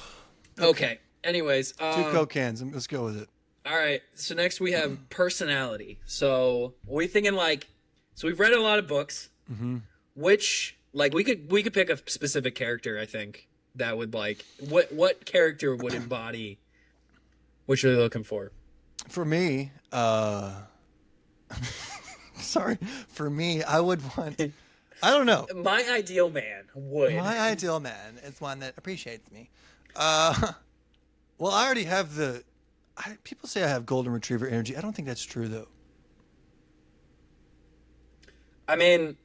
Okay. Anyways, 2 Coke cans. Let's go with it. all right. So next we have personality. So we thinking like, so we've read a lot of books. Mm-hmm. Which like we could pick a specific character. I think that would like what character would embody what you're looking for. For me, sorry. For me, I would want. I don't know. My ideal man would. My ideal man is one that appreciates me. Well, I already have people say I have golden retriever energy. I don't think that's true, though. I mean,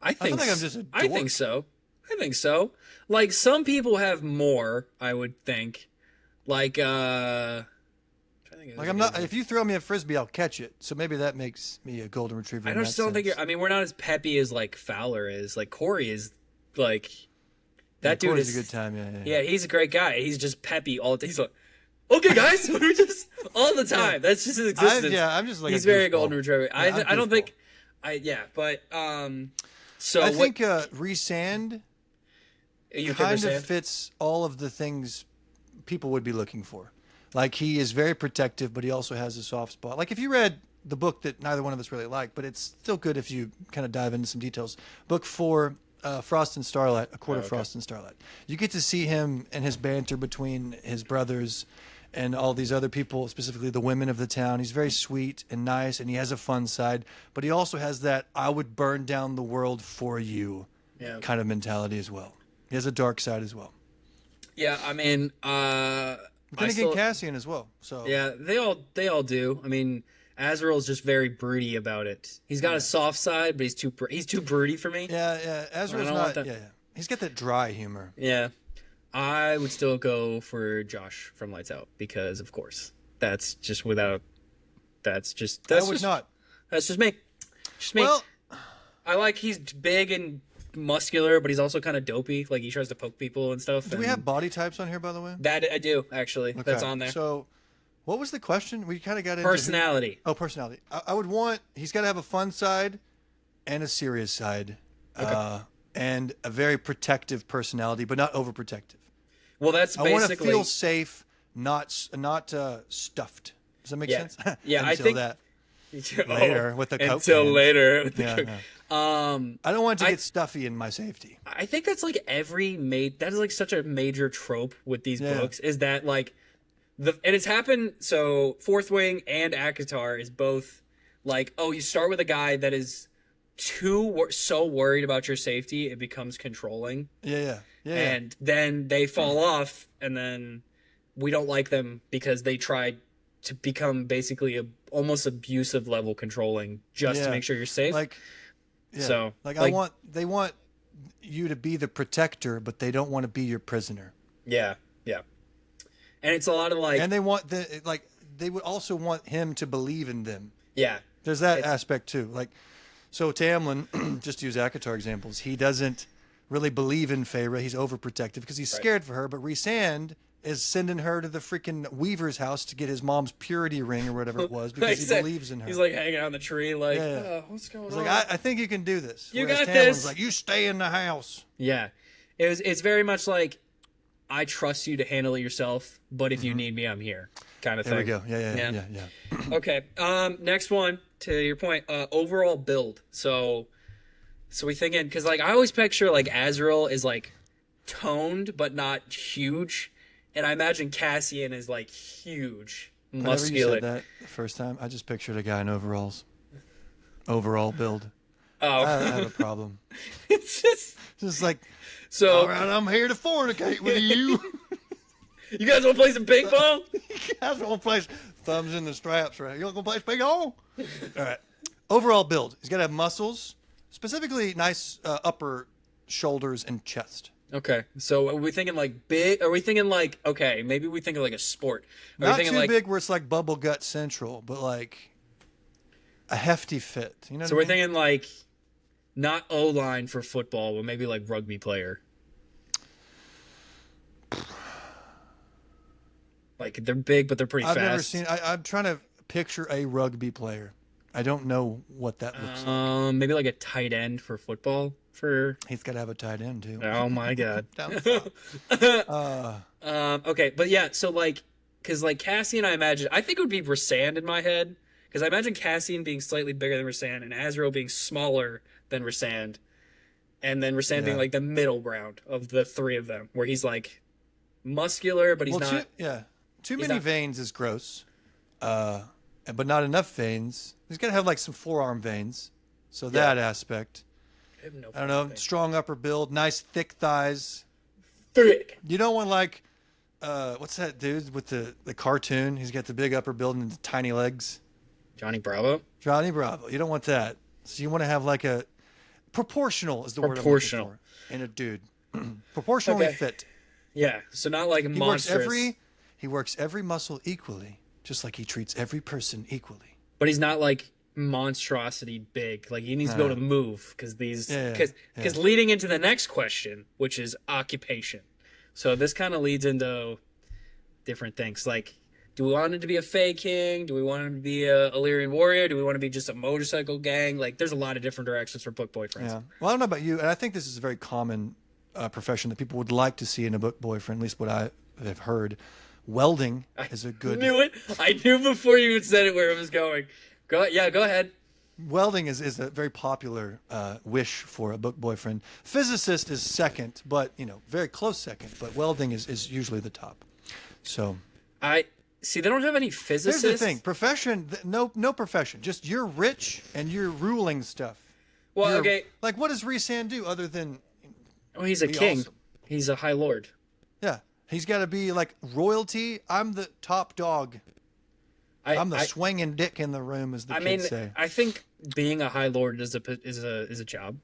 I feel think like I'm just a I think so. I think so. Like some people have more. I would think. Like I'm not. If you throw me a frisbee, I'll catch it. So maybe that makes me a golden retriever. I just don't think you're. I mean, we're not as peppy as like Fowler is. Like Corey is. Like that dude Corey's is a good time. Yeah. Yeah, he's a great guy. He's just peppy all the time. He's like, okay, guys, we're just all the time. That's just his existence. I'm just like he's very golden retriever. Yeah, I don't think. But so I think Rhysand you kind of fits all of the things people would be looking for. Like he is very protective, but he also has a soft spot. Like if you read the book that neither one of us really liked, but it's still good if you kind of dive into some details. Book 4, Frost and Starlight, A Court of Frost and Starlight. You get to see him and his banter between his brothers and all these other people, specifically the women of the town. He's very sweet and nice, and he has a fun side, but he also has that "I would burn down the world for you" kind of mentality as well. He has a dark side as well. Yeah, I mean, then again, Cassian as well. So yeah, they all do. I mean, Azrael's just very broody about it. He's got a soft side, but he's too broody for me. Yeah. Azrael's not. Yeah. He's got that dry humor. Yeah. I would still go for Josh from Lights Out because, of course, that's just without. That's just. I would not. That's just me. Just me. Well, I like he's big and muscular, but he's also kind of dopey. Like he tries to poke people and stuff. Do we have body types on here, by the way? That I do actually. Okay. That's on there. So, what was the question? We kind of got into personality. Personality. I would want. He's got to have a fun side, and a serious side, and a very protective personality, but not overprotective. Well, that's basically. I want to feel safe, not stuffed. Does that make sense? Yeah, I think that. Later with the coat. Until later. With the coat. I don't want it to get stuffy in my safety. I think that's like that is like such a major trope with these books is that like and it's happened. So Fourth Wing and ACOTAR is both like, oh, you start with a guy that is so worried about your safety it becomes controlling. Yeah. And then they fall off, and then we don't like them because they tried to become basically almost abusive level controlling just to make sure you're safe. So they want you to be the protector, but they don't want to be your prisoner. Yeah. And it's a lot of like, and they would also want him to believe in them. Yeah. There's that aspect too. Like, so Tamlin, just to use ACOTAR examples, he doesn't really believe in Feyre. He's overprotective because he's scared for her. But Rhysand is sending her to the freaking Weaver's house to get his mom's purity ring or whatever it was because he believes in her. He's like hanging on the tree, like, what's going on? He's like, I think you can do this. You Whereas got Tamlin's this. like, you stay in the house. Yeah, it's very much like, I trust you to handle it yourself, but if you need me, I'm here, kind of thing. There we go. Yeah. Okay. Next one, to your point, overall build. So we thinking, because like I always picture like Azrael is like toned but not huge, and I imagine Cassian is like huge, muscular. Whenever you said that the first time, I just pictured a guy in overalls. Overall build. Oh, I have a problem. It's just like, so. All right, I'm here to fornicate with you. You guys want to play some ping pong? You guys want to play thumbs in the straps, right? You want to play ping pong? All right. Overall build. He's got to have muscles, specifically nice upper shoulders and chest. Okay, so are we thinking like big? Are we thinking like, okay, maybe we think of like a sport? Are Not we thinking too like, big where it's like bubble gut central, but like a hefty fit. You know. So we're thinking like not O-line for football, but maybe like rugby player. Like they're big, but they're pretty fast. I've never seen. I'm trying to picture a rugby player. I don't know what that looks like. Maybe like a tight end for football. He's got to have a tight end too. Oh my god. Down the Okay, but yeah, so like, because like Cassian, I think it would be Rysand in my head, because I imagine Cassian being slightly bigger than Rysand, and Azrael being smaller than Rysand, and then Rysand being Yeah. like the middle ground of the three of them, where he's like muscular, but Well, too he's many not. veins is gross. Uh, but not enough veins. He's got to have like some forearm veins. So Yeah. that aspect. I have no I don't fucking know. thing. Strong upper build, nice thick thighs. Frick. You don't want like, what's that dude with the cartoon? He's got the big upper build and the tiny legs. Johnny Bravo. Johnny Bravo. You don't want that. So you want to have like a proportional is the word I'm looking Proportional. for in a dude. Proportionally Okay. fit. Yeah, so not like He works monstrous, every muscle equally, just like he treats every person equally. but he's not like monstrosity big. Like he needs to be able to move because Yeah, because leading into the next question, which is occupation. So this kind of leads into different things. Like, do we want him to be a Fey King? Do we want him to be a Illyrian warrior? Do we want to be just a motorcycle gang? Like, there's a lot of different directions for book boyfriends. Yeah. Well, I don't know about you, and I think this is a very common profession that people would like to see in a book boyfriend, at least what I have heard. Welding is a good. Knew it. I knew before you even said it where it was going. Go ahead. Welding is a very popular wish for a book boyfriend. Physicist is second, but very close second. But welding is usually the top. So I see. They don't have any physicists. here's the thing: profession, no profession. Just you're rich and you're ruling stuff. Well, okay. Like what does Rhysand do other than? Oh, he's a king. Awesome. He's a high lord. Yeah, he's got to be like royalty. I'm the top dog. I'm the swinging dick in the room, as the kids say. I think being a high lord is a job,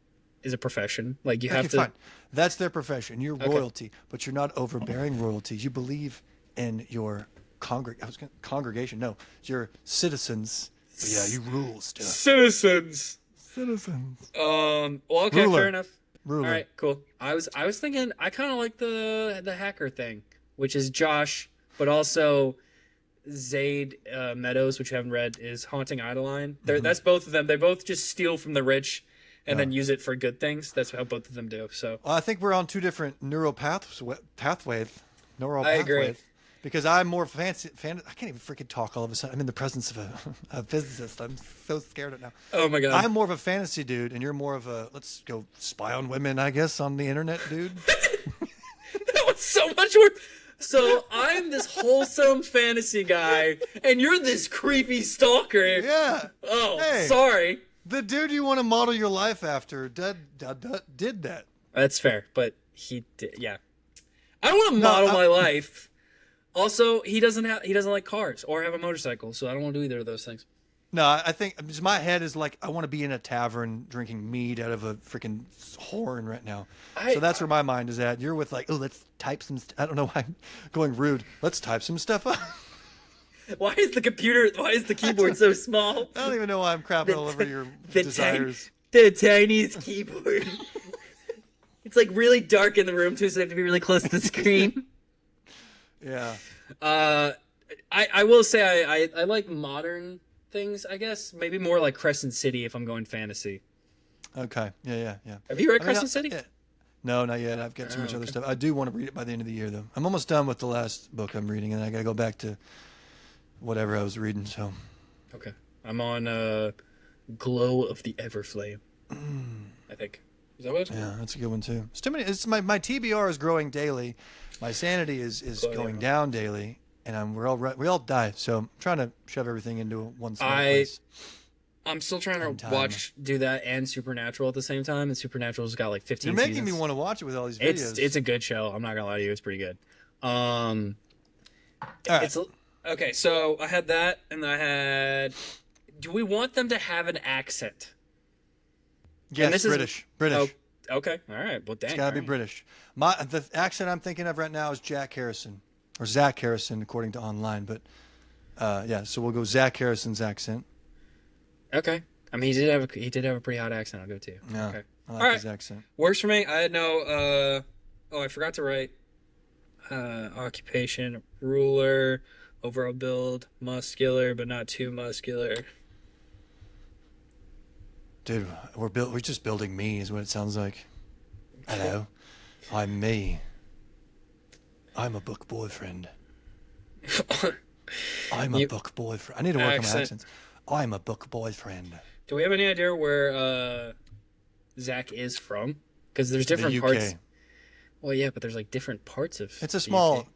is a profession. Like you have to. Fine. That's their profession. You're royalty, but you're not overbearing royalty. You believe in your congregation. No, your citizens. But yeah, you rule stuff. Citizens. Well, okay, Ruler. fair enough. Ruler. All right, cool. I was thinking I kind of like the hacker thing, which is Josh, but also Zaid Meadows, which I haven't read, is Haunting Idaline. That's both of them. They both just steal from the rich and then use it for good things. That's how both of them do. So Well, I think we're on two different neural pathways. I agree. Because I'm more fancy. I can't even freaking talk all of a sudden. I'm in the presence of a physicist. I'm so scared of it now. Oh my god. I'm more of a fantasy dude, and you're more of a let's go spy on women, I guess, on the internet dude. That was so much work. So I'm this wholesome fantasy guy, and you're this creepy stalker. Yeah. Oh, Hey. sorry. The dude you want to model your life after did that. That's fair, but he did. Yeah. I don't want to model my life. Also, he doesn't like cars or have a motorcycle, so I don't want to do either of those things. No, I think just my head is like I want to be in a tavern drinking mead out of a freaking horn right now. So that's where my mind is at. You're with like, oh, let's type some. I don't know why I'm going rude. Let's type some stuff up. Why is the keyboard so small? I don't even know why I'm crapping all over your desires. The tiniest keyboard. It's like really dark in the room too, so they have to be really close to the screen. Yeah. I will say I like modern things, I guess. Maybe more like Crescent City if I'm going fantasy. Okay. Yeah. Have you read Crescent City? Yeah. No, not yet. I've got too much other stuff. I do want to read it by the end of the year, though. I'm almost done with the last book I'm reading, and I got to go back to whatever I was reading. So. Okay. I'm on Glow of the Everflame. I think. Is that what it's called? Yeah, that's a good one too. It's too many. It's my TBR is growing daily. My sanity is going down daily, and we all die. So I'm trying to shove everything into one small place. I'm still trying to do that and Supernatural at the same time, and Supernatural's got like 15 You're making seasons. me want to watch it with all these videos. It's a good show. I'm not gonna lie to you, it's pretty good. All right. Okay, so I had that, and I had. Do we want them to have an accent? Yes, British. Oh, okay, all right. Well, dang, It's got to be British. The accent I'm thinking of right now is Jack Harrison or Zach Harrison, according to online. But yeah, so we'll go Zach Harrison's accent. Okay. I mean, he did have a pretty hot accent. I'll go to. Yeah, Okay. I like All his accent. Works for me. I had no. I forgot to write. Occupation, ruler, overall build, muscular but not too muscular. Dude, we're just building me, is what it sounds like. Hello, I'm me. I'm a book boyfriend. I'm a book boyfriend. I need to work on my accents. I'm a book boyfriend. Do we have any idea where Zach is from? Because there's different the UK. parts. Well, yeah, but there's like different parts of. It's a small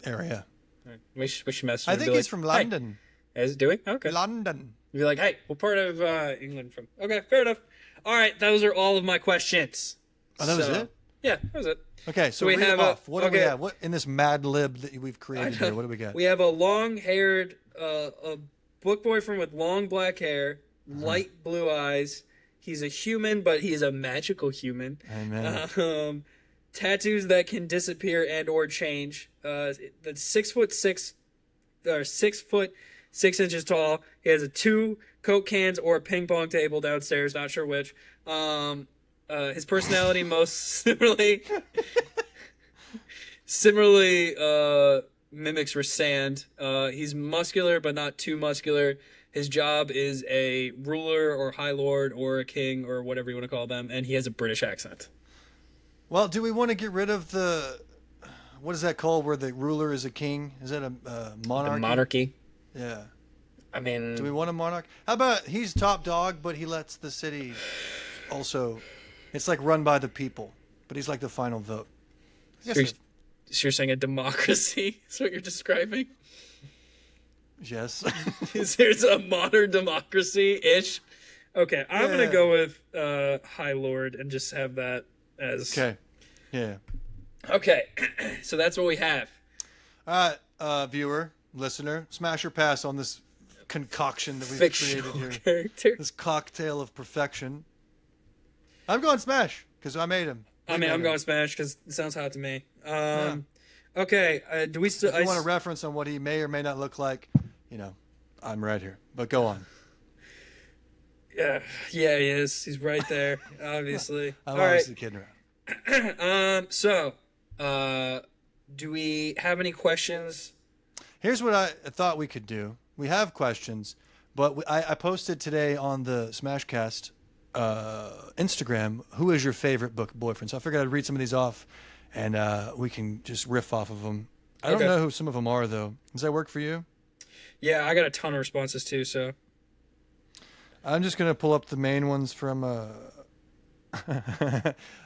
area. Right. We should message. I think he's from London. Hey, is it doing? Okay. London. You'd be like, hey, what part of England from? Okay, fair enough. All right, those are all of my questions. Oh, that was it? Yeah, that was it. Okay, so we have off. What do we have? What in this Mad Lib that we've created here? What do we got? We have a long-haired a book boyfriend with long black hair, light blue eyes. He's a human, but he is a magical human. Amen. Tattoos that can disappear and or change. That's 6'6", or 6'6" tall. He has 2 Coke cans or a ping pong table downstairs. Not sure which. His personality most similarly mimics Rysand. He's muscular but not too muscular. His job is a ruler or high lord or a king or whatever you want to call them, and he has a British accent. Well, do we want to get rid of the, what is that called, where the ruler is a king? Is that a monarchy? The monarchy. Yeah. I mean, do we want a monarch? How about he's top dog, but he lets the city also, it's like run by the people, but he's like the final vote. So you're saying a democracy is what you're describing? Yes. There's a modern democracy-ish. Okay, I'm going to go with High Lord and just have that as... Okay. Yeah. Okay, so that's what we have. All right, viewer, listener, smash or pass on this concoction that we've created here. Character. This cocktail of perfection. I'm going smash because I made him. I'm going smash because it sounds hot to me. Okay, do we still... If you want a reference on what he may or may not look like, you know, I'm right here. But go on. Yeah, he is. He's right there, obviously. I'm obviously kidding around. Do we have any questions? Here's what I thought we could do. We have questions, but I posted today on the SmashCast Instagram, who is your favorite book boyfriend? So I figured I'd read some of these off, and we can just riff off of them. I don't know who some of them are, though. Does that work for you? Yeah, I got a ton of responses, too, so... I'm just going to pull up the main ones from... All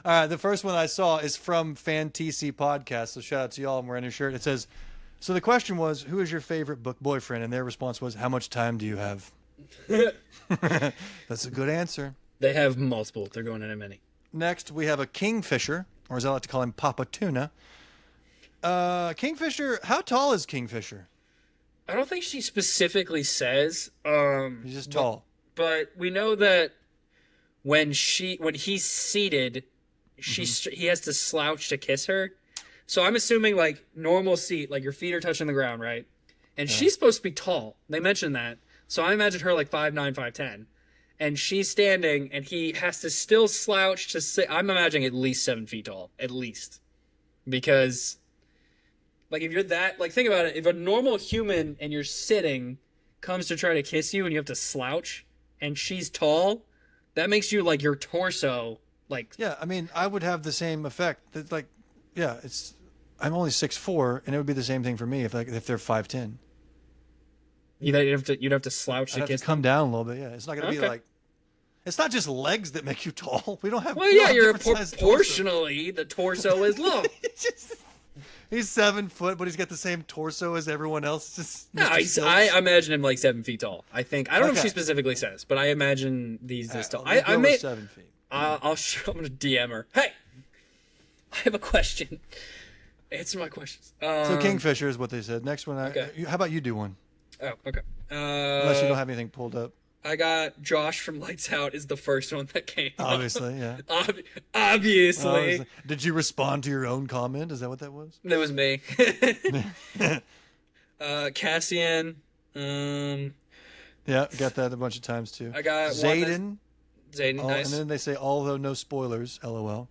right, the first one I saw is from FanTC Podcast, so shout out to y'all. I'm wearing a shirt. It says, so the question was, who is your favorite book boyfriend? And their response was, how much time do you have? That's a good answer. They have multiple. They're going into many. Next, we have a Kingfisher, or as I like to call him, Papa Tuna. Kingfisher, how tall is Kingfisher? I don't think she specifically says. He's just tall. But we know that when he's seated, he has to slouch to kiss her. So I'm assuming like normal seat, like your feet are touching the ground, right? And she's supposed to be tall. They mentioned that. So I imagine her like 5'9", 5'10". And she's standing, and he has to still slouch to sit. I'm imagining at least 7 feet tall, at least, because, like, if you're that, like, think about it. If a normal human and you're sitting comes to try to kiss you, and you have to slouch, and she's tall, that makes you like your torso, like. Yeah, I mean, I would have the same effect. That, like, yeah, I'm only 6'4", and it would be the same thing for me if they're 5'10". You'd have to slouch to I'd kiss. have to come down a little bit. Yeah, it's not gonna be like. It's not just legs that make you tall. We don't have. Well, yeah, you're proportionally the torso is long. He's 7 foot, but he's got the same torso as everyone else. I imagine him like 7 feet tall. I don't know if she specifically says, but I imagine these this tall. I may 7 feet. I'm gonna DM her. Hey, I have a question. Answer my questions. So Kingfisher is what they said. Next one. How about you do one? Oh, okay. Unless you don't have anything pulled up. I got Josh from Lights Out is the first one that came Obviously, up. Yeah. Obviously. Did you respond to your own comment? Is that what that was? That was me. Cassian. Yeah, got that a bunch of times too. I got Zayden. Nice. And then they say, although no spoilers, LOL.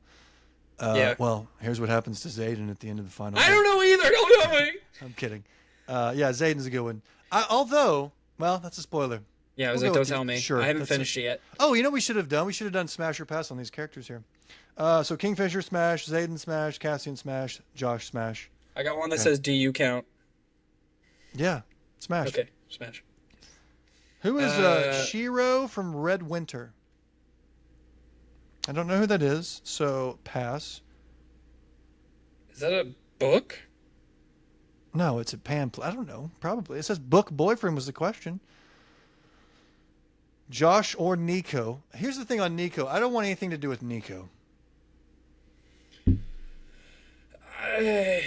Yeah. Well, here's what happens to Zayden at the end of the final. I don't know either. Don't tell me. I'm kidding. Yeah, Zayden's a good one. Although, well, that's a spoiler. Yeah, I was like, don't tell me. Sure, I haven't finished it yet. Oh, you know what we should have done? We should have done Smash or Pass on these characters here. So Kingfisher smash, Zayden smash, Cassian smash, Josh smash. I got one that says, "Do you count?" Yeah, Smash. Okay, Smash. Who is Shiro from Red Winter? I don't know who that is, so pass. Is that a book? No, it's a pamphlet. I don't know. Probably. It says book boyfriend was the question. Josh or Nico. Here's the thing on Nico. I don't want anything to do with Nico. I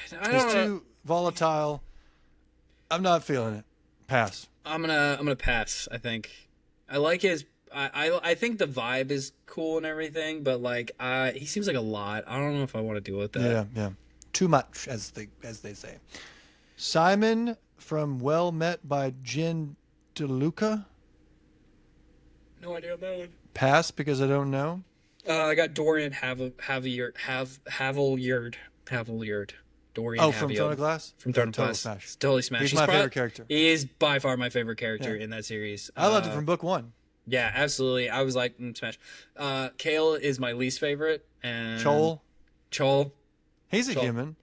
He's don't. too volatile. I'm not feeling it. Pass. I'm gonna pass. I think I like his. I think the vibe is cool and everything, but like he seems like a lot. I don't know if I want to deal with that. Yeah. Too much, as they say. Simon from Well Met by Jen DeLuca. No idea on that one. Pass because I don't know. I got Dorian Havilyard. Dorian Oh, from Havilyard. Throne of Glass? From Throne of Total Glass. Smash. Totally Smash. He's my favorite character. He is by far my favorite character in that series. I loved it from book one. Yeah, absolutely. I was like, Smash. Kale is my least favorite. And Chol. He's a human.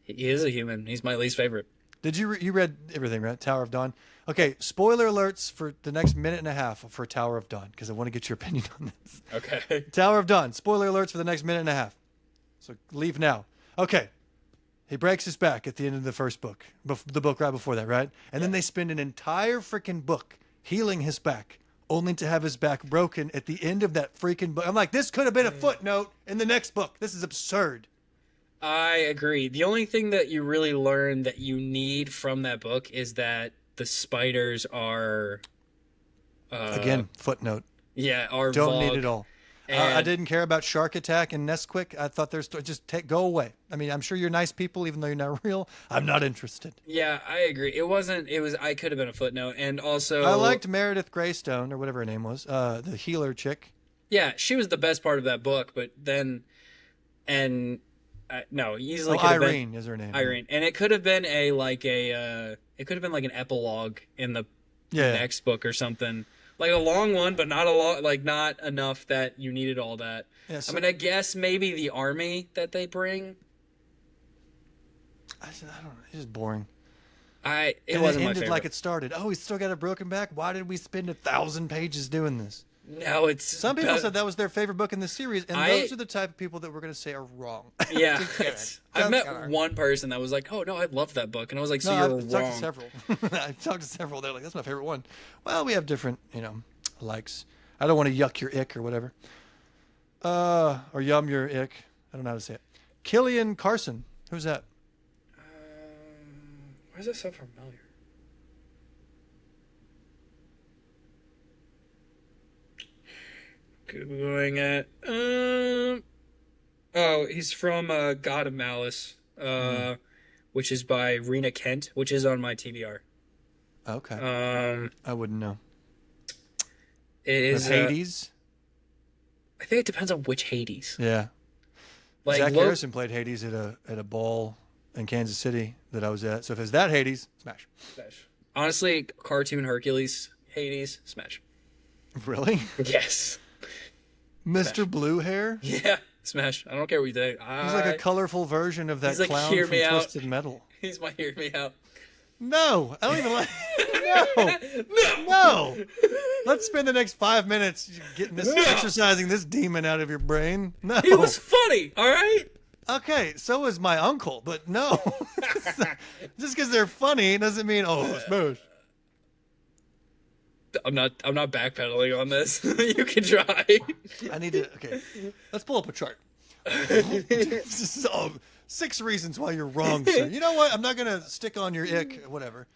He is a human. He's my least favorite. Did you read everything, right? Tower of Dawn. Okay, spoiler alerts for the next minute and a half for Tower of Dawn because I want to get your opinion on this. Okay. Tower of Dawn. Spoiler alerts for the next minute and a half. So leave now. Okay. He breaks his back at the end of the first book, the book right before that, right? And then they spend an entire freaking book healing his back, only to have his back broken at the end of that freaking book. I'm like, this could have been a footnote in the next book. This is absurd. I agree. The only thing that you really learn that you need from that book is that the spiders are... Again, footnote. Yeah, are Don't Vogue. need it all. I didn't care about Shark Attack and Nesquik. I thought their story go away. I mean, I'm sure you're nice people, even though you're not real. I'm not interested. Yeah, I agree. It was. I could have been a footnote, and also I liked Meredith Greystone or whatever her name was, the healer chick. Yeah, she was the best part of that book, but then, no, easily. Irene is her name. Irene, and it could have been it could have been like an epilogue in the next book or something. Like a long one, but not a lot, like not enough that you needed all that. Yeah, so, I mean, I guess maybe the army that they bring. I don't know. It's just boring. It wasn't my ended favorite. Like it started. Oh, he's still got a broken back. Why did we spend 1,000 pages doing this? No, it's some people said that was their favorite book in the series, and those are the type of people that we're going to say are wrong. Yeah, I've met one person that was like, "Oh no, I love that book," and I was like, "So you're wrong." I've talked to several. I've talked to several. They're like, "That's my favorite one." Well, we have different, likes. I don't want to yuck your ick or whatever, or yum your ick. I don't know how to say it. Killian Carson, who's that? Why is that so familiar? Googling it. Oh, he's from God of Malice, which is by Rena Kent, which is on my TBR. Okay. I wouldn't know. It is Hades. I think it depends on which Hades. Yeah. Like Zach Harrison played Hades at a ball in Kansas City that I was at. So if it's that Hades, Smash. Honestly, cartoon Hercules, Hades, Smash. Really? Yes. Mr. Smash. Blue Hair? Yeah, Smash. I don't care what you think. He's like a colorful version of that clown from Twisted Metal. He's my Hear Me Out. No, I don't even like. No. Let's spend the next 5 minutes exercising this demon out of your brain. No. He was funny. All right. Okay, so is my uncle, but no. Just because they're funny doesn't mean Smash. I'm not backpedaling on this. You can try. I need to. Okay, let's pull up a chart. 6 reasons why you're wrong, sir. You know what? I'm not gonna stick on your ick. Whatever.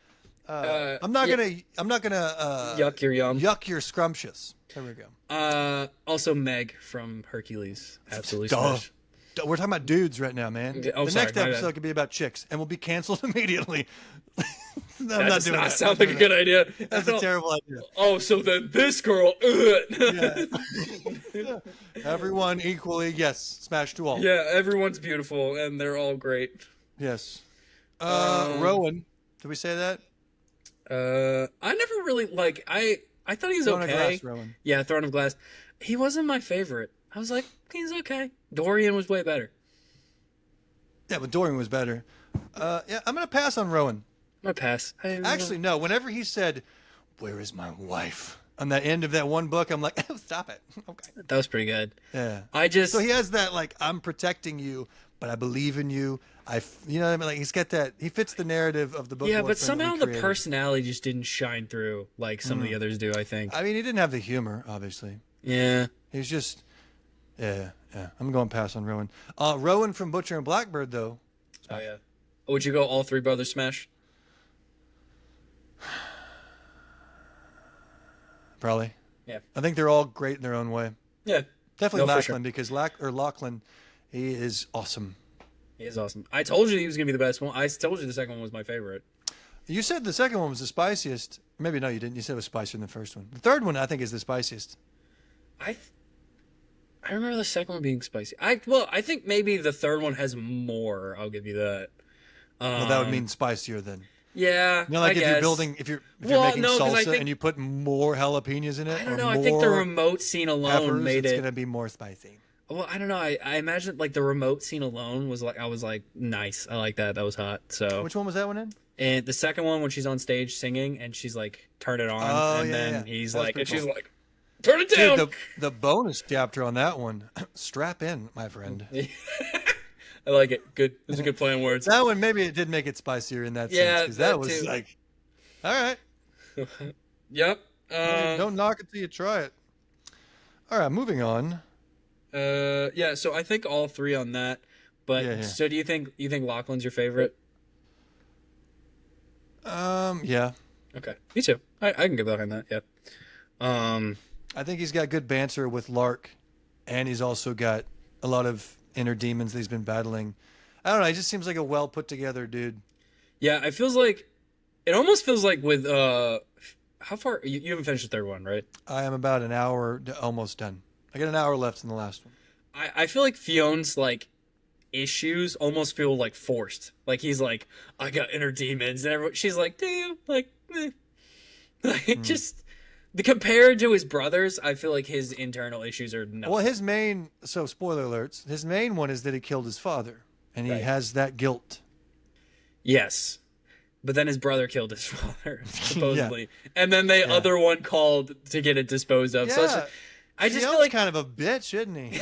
I'm not gonna yuck your yum. Yuck your scrumptious. There we go. Also Meg from Hercules. Absolutely. Smash. We're talking about dudes right now, man. The next episode could be about chicks, and we'll be canceled immediately. That does not sound like a good idea. That's a terrible idea. Oh, so then this girl. Yeah. Everyone equally, yes. Smash to all. Yeah, everyone's beautiful, and they're all great. Yes. Rowan. Did we say that? I never really I thought he was Throne okay. Of Glass, Rowan. Yeah, Throne of Glass. He wasn't my favorite. I was like, he's okay. Dorian was way better. Yeah, but Dorian was better. Yeah, I'm gonna pass on Rowan. My pass. Actually, no. Whenever he said, "Where is my wife?" on the end of that one book, I'm like, oh, "Stop it." Okay. That was pretty good. Yeah. So he has that like, I'm protecting you, but I believe in you. You know what I mean? Like he's got that. He fits the narrative of the book. Yeah, but somehow the personality just didn't shine through like some of the others do. I think. I mean, he didn't have the humor, obviously. Yeah. He was just. Yeah. I'm going pass on Rowan. Rowan from Butcher and Blackbird, though. Oh yeah. Would you go all three brothers smash? Probably. Yeah. I think they're all great in their own way. Yeah. Definitely No, for Lachlan, because Lachlan, he is awesome. He is awesome. I told you he was gonna be the best one. I told you the second one was my favorite. You said the second one was the spiciest. Maybe no, you didn't. You said it was spicier than the first one. The third one, I think, is the spiciest. I remember the second one being spicy. I think maybe the third one has more. I'll give you that. Well, that would mean spicier then. Yeah. You know, like I if guess. you're building, if you're making salsa think, and you put more jalapenos in it. I don't know. I think the remote scene alone peppers, made it's it. It's gonna be more spicy. Well, I don't know. I imagine like the remote scene alone was like, I was like, nice. I like that. That was hot. So. Which one was that one in? And the second one when she's on stage singing and she's like, turn it on, and then he's like, and she's like, turn it down. Dude, the bonus chapter on that one, strap in, my friend. I like it. Good. It was a good play on words. That one, maybe it did make it spicier in that sense. Because that was too. Like, all right. Yep. Don't knock it till you try it. All right, moving on. Yeah. So I think all three on that. But so do you think Lachlan's your favorite? Yeah. Okay. Me too. I can get behind that. Yeah. I think he's got good banter with Lark, and he's also got a lot of inner demons that he's been battling. I don't know. He just seems like a well put together dude. Yeah, it almost feels like with how far you haven't finished the third one, right? I am about an hour almost done. I got an hour left in the last one. I feel like Fion's like issues almost feel like forced. Like he's like, I got inner demons, and she's like, do you? Like, just compared to his brothers, I feel like his internal issues are nothing. Well, so spoiler alerts, his main one is that he killed his father, and he has that guilt. Yes. But then his brother killed his father, supposedly. And then the other one called to get it disposed of. Yeah. So I just feel like kind of a bitch, isn't he?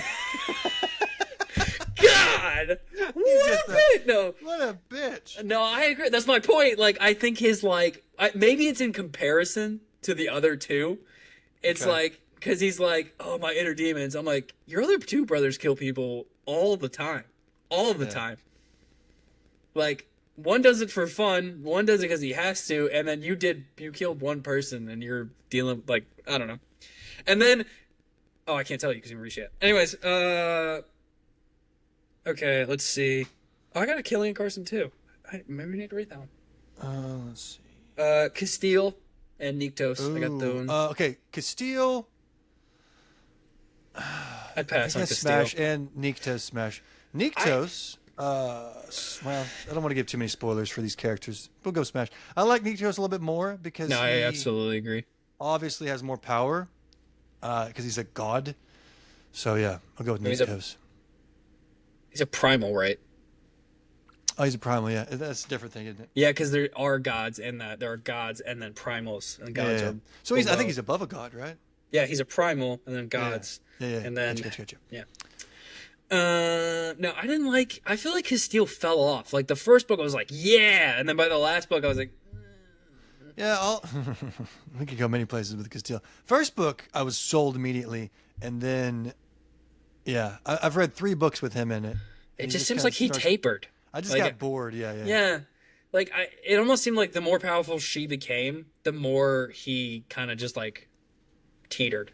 God! What a bitch. No, I agree. That's my point. Like, I think his, like, maybe it's in comparison to the other two. It's like, because he's like, oh, my inner demons. I'm like, your other two brothers kill people all the time. All of the time. Like, one does it for fun, one does it because he has to, and then you killed one person and you're dealing, like, I don't know. And then, I can't tell you because you haven't reached yet. Anyways, okay, let's see. I got a Killian Carson too. Maybe we need to read that one. Let's see. Castile and Niktos. Ooh, I got those. Okay, Castile. I'd pass on Castile. Smash and Niktos smash. Niktos. Well, I don't want to give too many spoilers for these characters. We'll go smash. I like Niktos a little bit more because I absolutely agree. Obviously has more power because he's a god. So yeah, I'll go with Niktos. He's a primal, right? Oh, he's a primal. Yeah, that's a different thing, isn't it? Yeah, because there are gods and that there are gods and then primals and gods are. So I think he's above a god, right? Yeah, he's a primal and then gods. Yeah. And then gotcha. Yeah. No, I feel like his steel fell off. Like the first book I was like, yeah, and then by the last book I was like, yeah, we could go many places with Castile. First book I was sold immediately, and then I've read 3 books with him in it. It just seems like he tapered. I just got bored. Yeah. Like it almost seemed like the more powerful she became, the more he kind of just like teetered.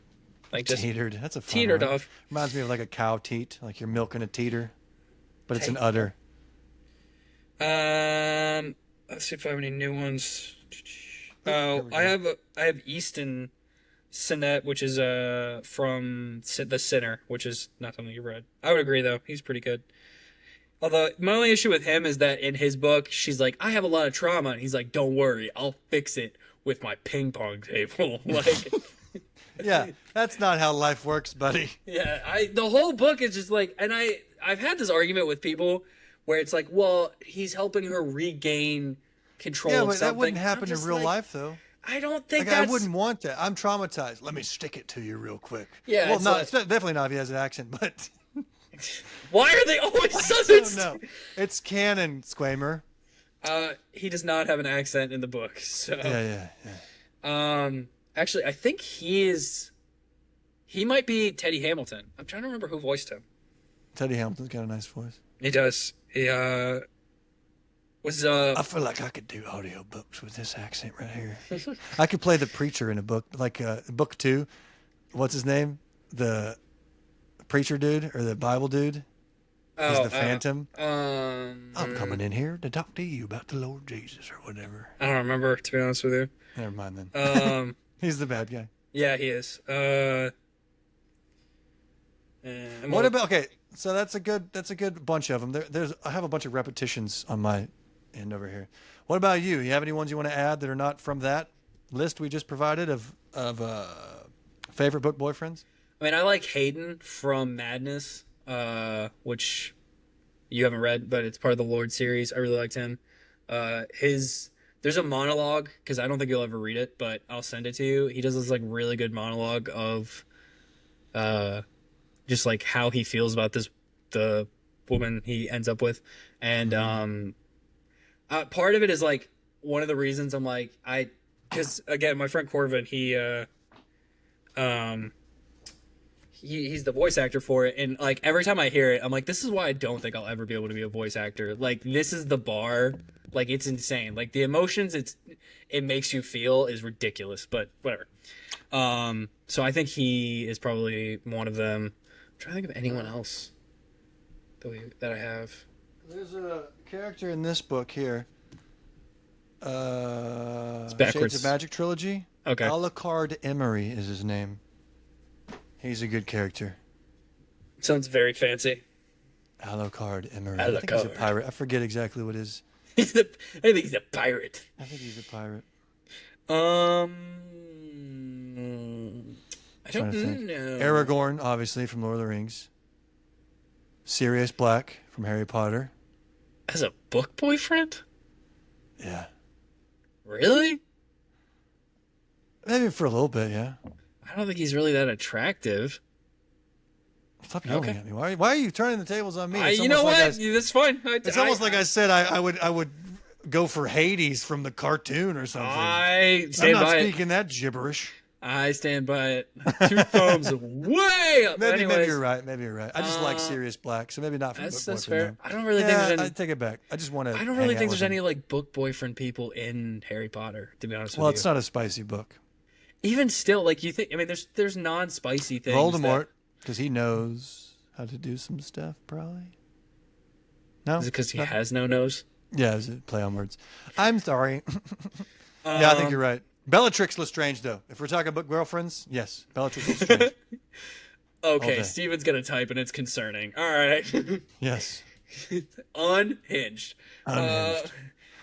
Like just teetered. That's a fun teetered one. off. Reminds me of like a cow teat, like you're milking a teeter, but it's an udder. Let's see if I have any new ones. Oh, I have Easton Sinet, which is from The Sinner, which is not something you've read. I would agree though, he's pretty good. Although my only issue with him is that in his book, she's like, I have a lot of trauma, and he's like, don't worry, I'll fix it with my ping pong table. Like. Yeah, that's not how life works, buddy. Yeah, the whole book is just like, and I've had this argument with people where it's like, well, he's helping her regain control Yeah, of but something. that wouldn't happen I'm in just real like, life, though. I don't think Like, I that's... wouldn't want that. I'm traumatized. Let me stick it to you real quick. Yeah, Well, it's no, like- it's definitely not if he has an accent, but Why are they always I southern? don't know. It's canon, Squamer. He does not have an accent in the book, so... Yeah. Actually, I think he might be Teddy Hamilton. I'm trying to remember who voiced him. Teddy Hamilton's got a nice voice. He does. He, was, I feel like I could do audiobooks with this accent right here. I could play the preacher in a book, like book 2. What's his name? The preacher dude or the Bible dude? He's the Phantom. I'm coming in here to talk to you about the Lord Jesus or whatever. I don't remember, to be honest with you. Never mind then. He's the bad guy. Yeah, he is. What about, okay, so that's a good bunch of them. I have a bunch of repetitions on my end over here. What about you? You have any ones you want to add that are not from that list we just provided of favorite book boyfriends? I mean, I like Hayden from Madness, which you haven't read, but it's part of the Lord series. I really liked him. There's a monologue, because I don't think you'll ever read it, but I'll send it to you. He does this like really good monologue of just like how he feels about the woman he ends up with. And part of it is like one of the reasons I'm like, because again, my friend Corvin, he's the voice actor for it, and like every time I hear it, I'm like, this is why I don't think I'll ever be able to be a voice actor. Like, this is the bar. Like, it's insane. Like, the emotions it makes you feel is ridiculous, but whatever. So I think he is probably one of them. I'm trying to think of anyone else that I have. There's a character in this book here. It's backwards. Shades of Magic trilogy. Okay. Alucard Emery is his name. He's a good character. Sounds very fancy. Alucard Emery. Alucard. I think he's a pirate. I forget exactly what his. I think he's a pirate. I think he's a pirate. I don't know. Aragorn, obviously, from Lord of the Rings. Sirius Black from Harry Potter. As a book boyfriend? Yeah. Really? Maybe for a little bit, yeah. I don't think he's really that attractive. Stop yelling at me. Why are you turning the tables on me? You know what? That's fine. It's almost like I said I would go for Hades from the cartoon or something. I stand I'm not by speaking that gibberish. I stand by it. 2 thumbs way up. Maybe Anyways, you're right. I just like Sirius Black, so maybe not from that's book fair. boyfriend. I don't really think Yeah, there's any. I take it back. I just want to. I don't really think there's any like book boyfriend people in Harry Potter. To be honest Well, with you. it's not a spicy book. Even still, like you think. I mean, there's non-spicy things. Voldemort, because he knows how to do some stuff, probably. No, Is it because he has no nose? Yeah, it's a play on words. I'm sorry. Yeah, I think you're right. Bellatrix Lestrange, though. If we're talking about girlfriends, yes, Bellatrix Lestrange. Okay, Steven's gonna type and it's concerning. All right. Yes. Unhinged.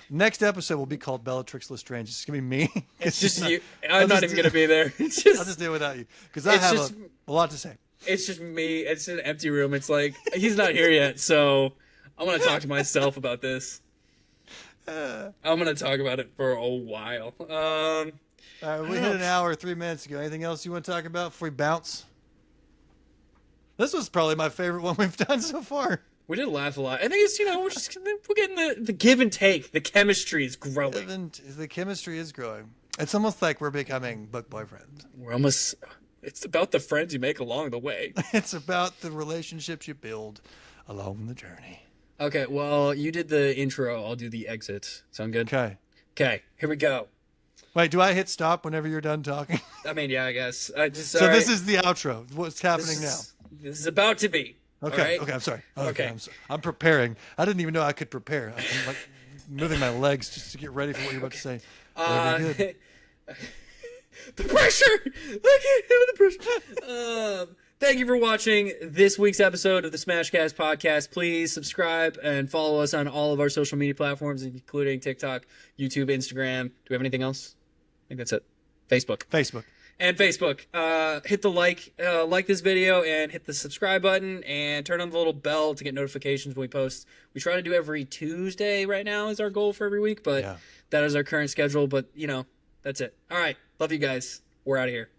Next episode will be called Bellatrix Lestrange. It's gonna be me. It's just you. I'm not even gonna be there. It's just. I'll just do it without you because I have a lot to say. It's just me. It's an empty room. It's like he's not here yet, so I'm gonna talk to myself about this. I'm gonna talk about it for a while. We hit an hour 3 minutes ago. Anything else you want to talk about before we bounce? This was probably my favorite one we've done so far. We did laugh a lot. I think it's we're getting the give and take. The chemistry is growing. The chemistry is growing. It's almost like we're becoming book boyfriends. We're almost. It's about the friends you make along the way. It's about the relationships you build along the journey. Okay, well, you did the intro. I'll do the exit. Sound good? Okay, here we go. Wait, do I hit stop whenever you're done talking? I mean, yeah, I guess. This is the outro. What's happening now? This is about to be. Okay, right? okay, I'm sorry. Okay. I'm preparing. I didn't even know I could prepare. I'm like moving my legs just to get ready for what you're about to say. Good. The pressure! I can't handle the pressure. Thank you for watching this week's episode of the SmashCast podcast. Please subscribe and follow us on all of our social media platforms, including TikTok, YouTube, Instagram. Do we have anything else? I think that's it. Facebook. And Facebook. Hit the like this video and hit the subscribe button and turn on the little bell to get notifications when we post. We try to do every Tuesday right now is our goal for every week, but that is our current schedule. But, that's it. All right. Love you guys. We're out of here.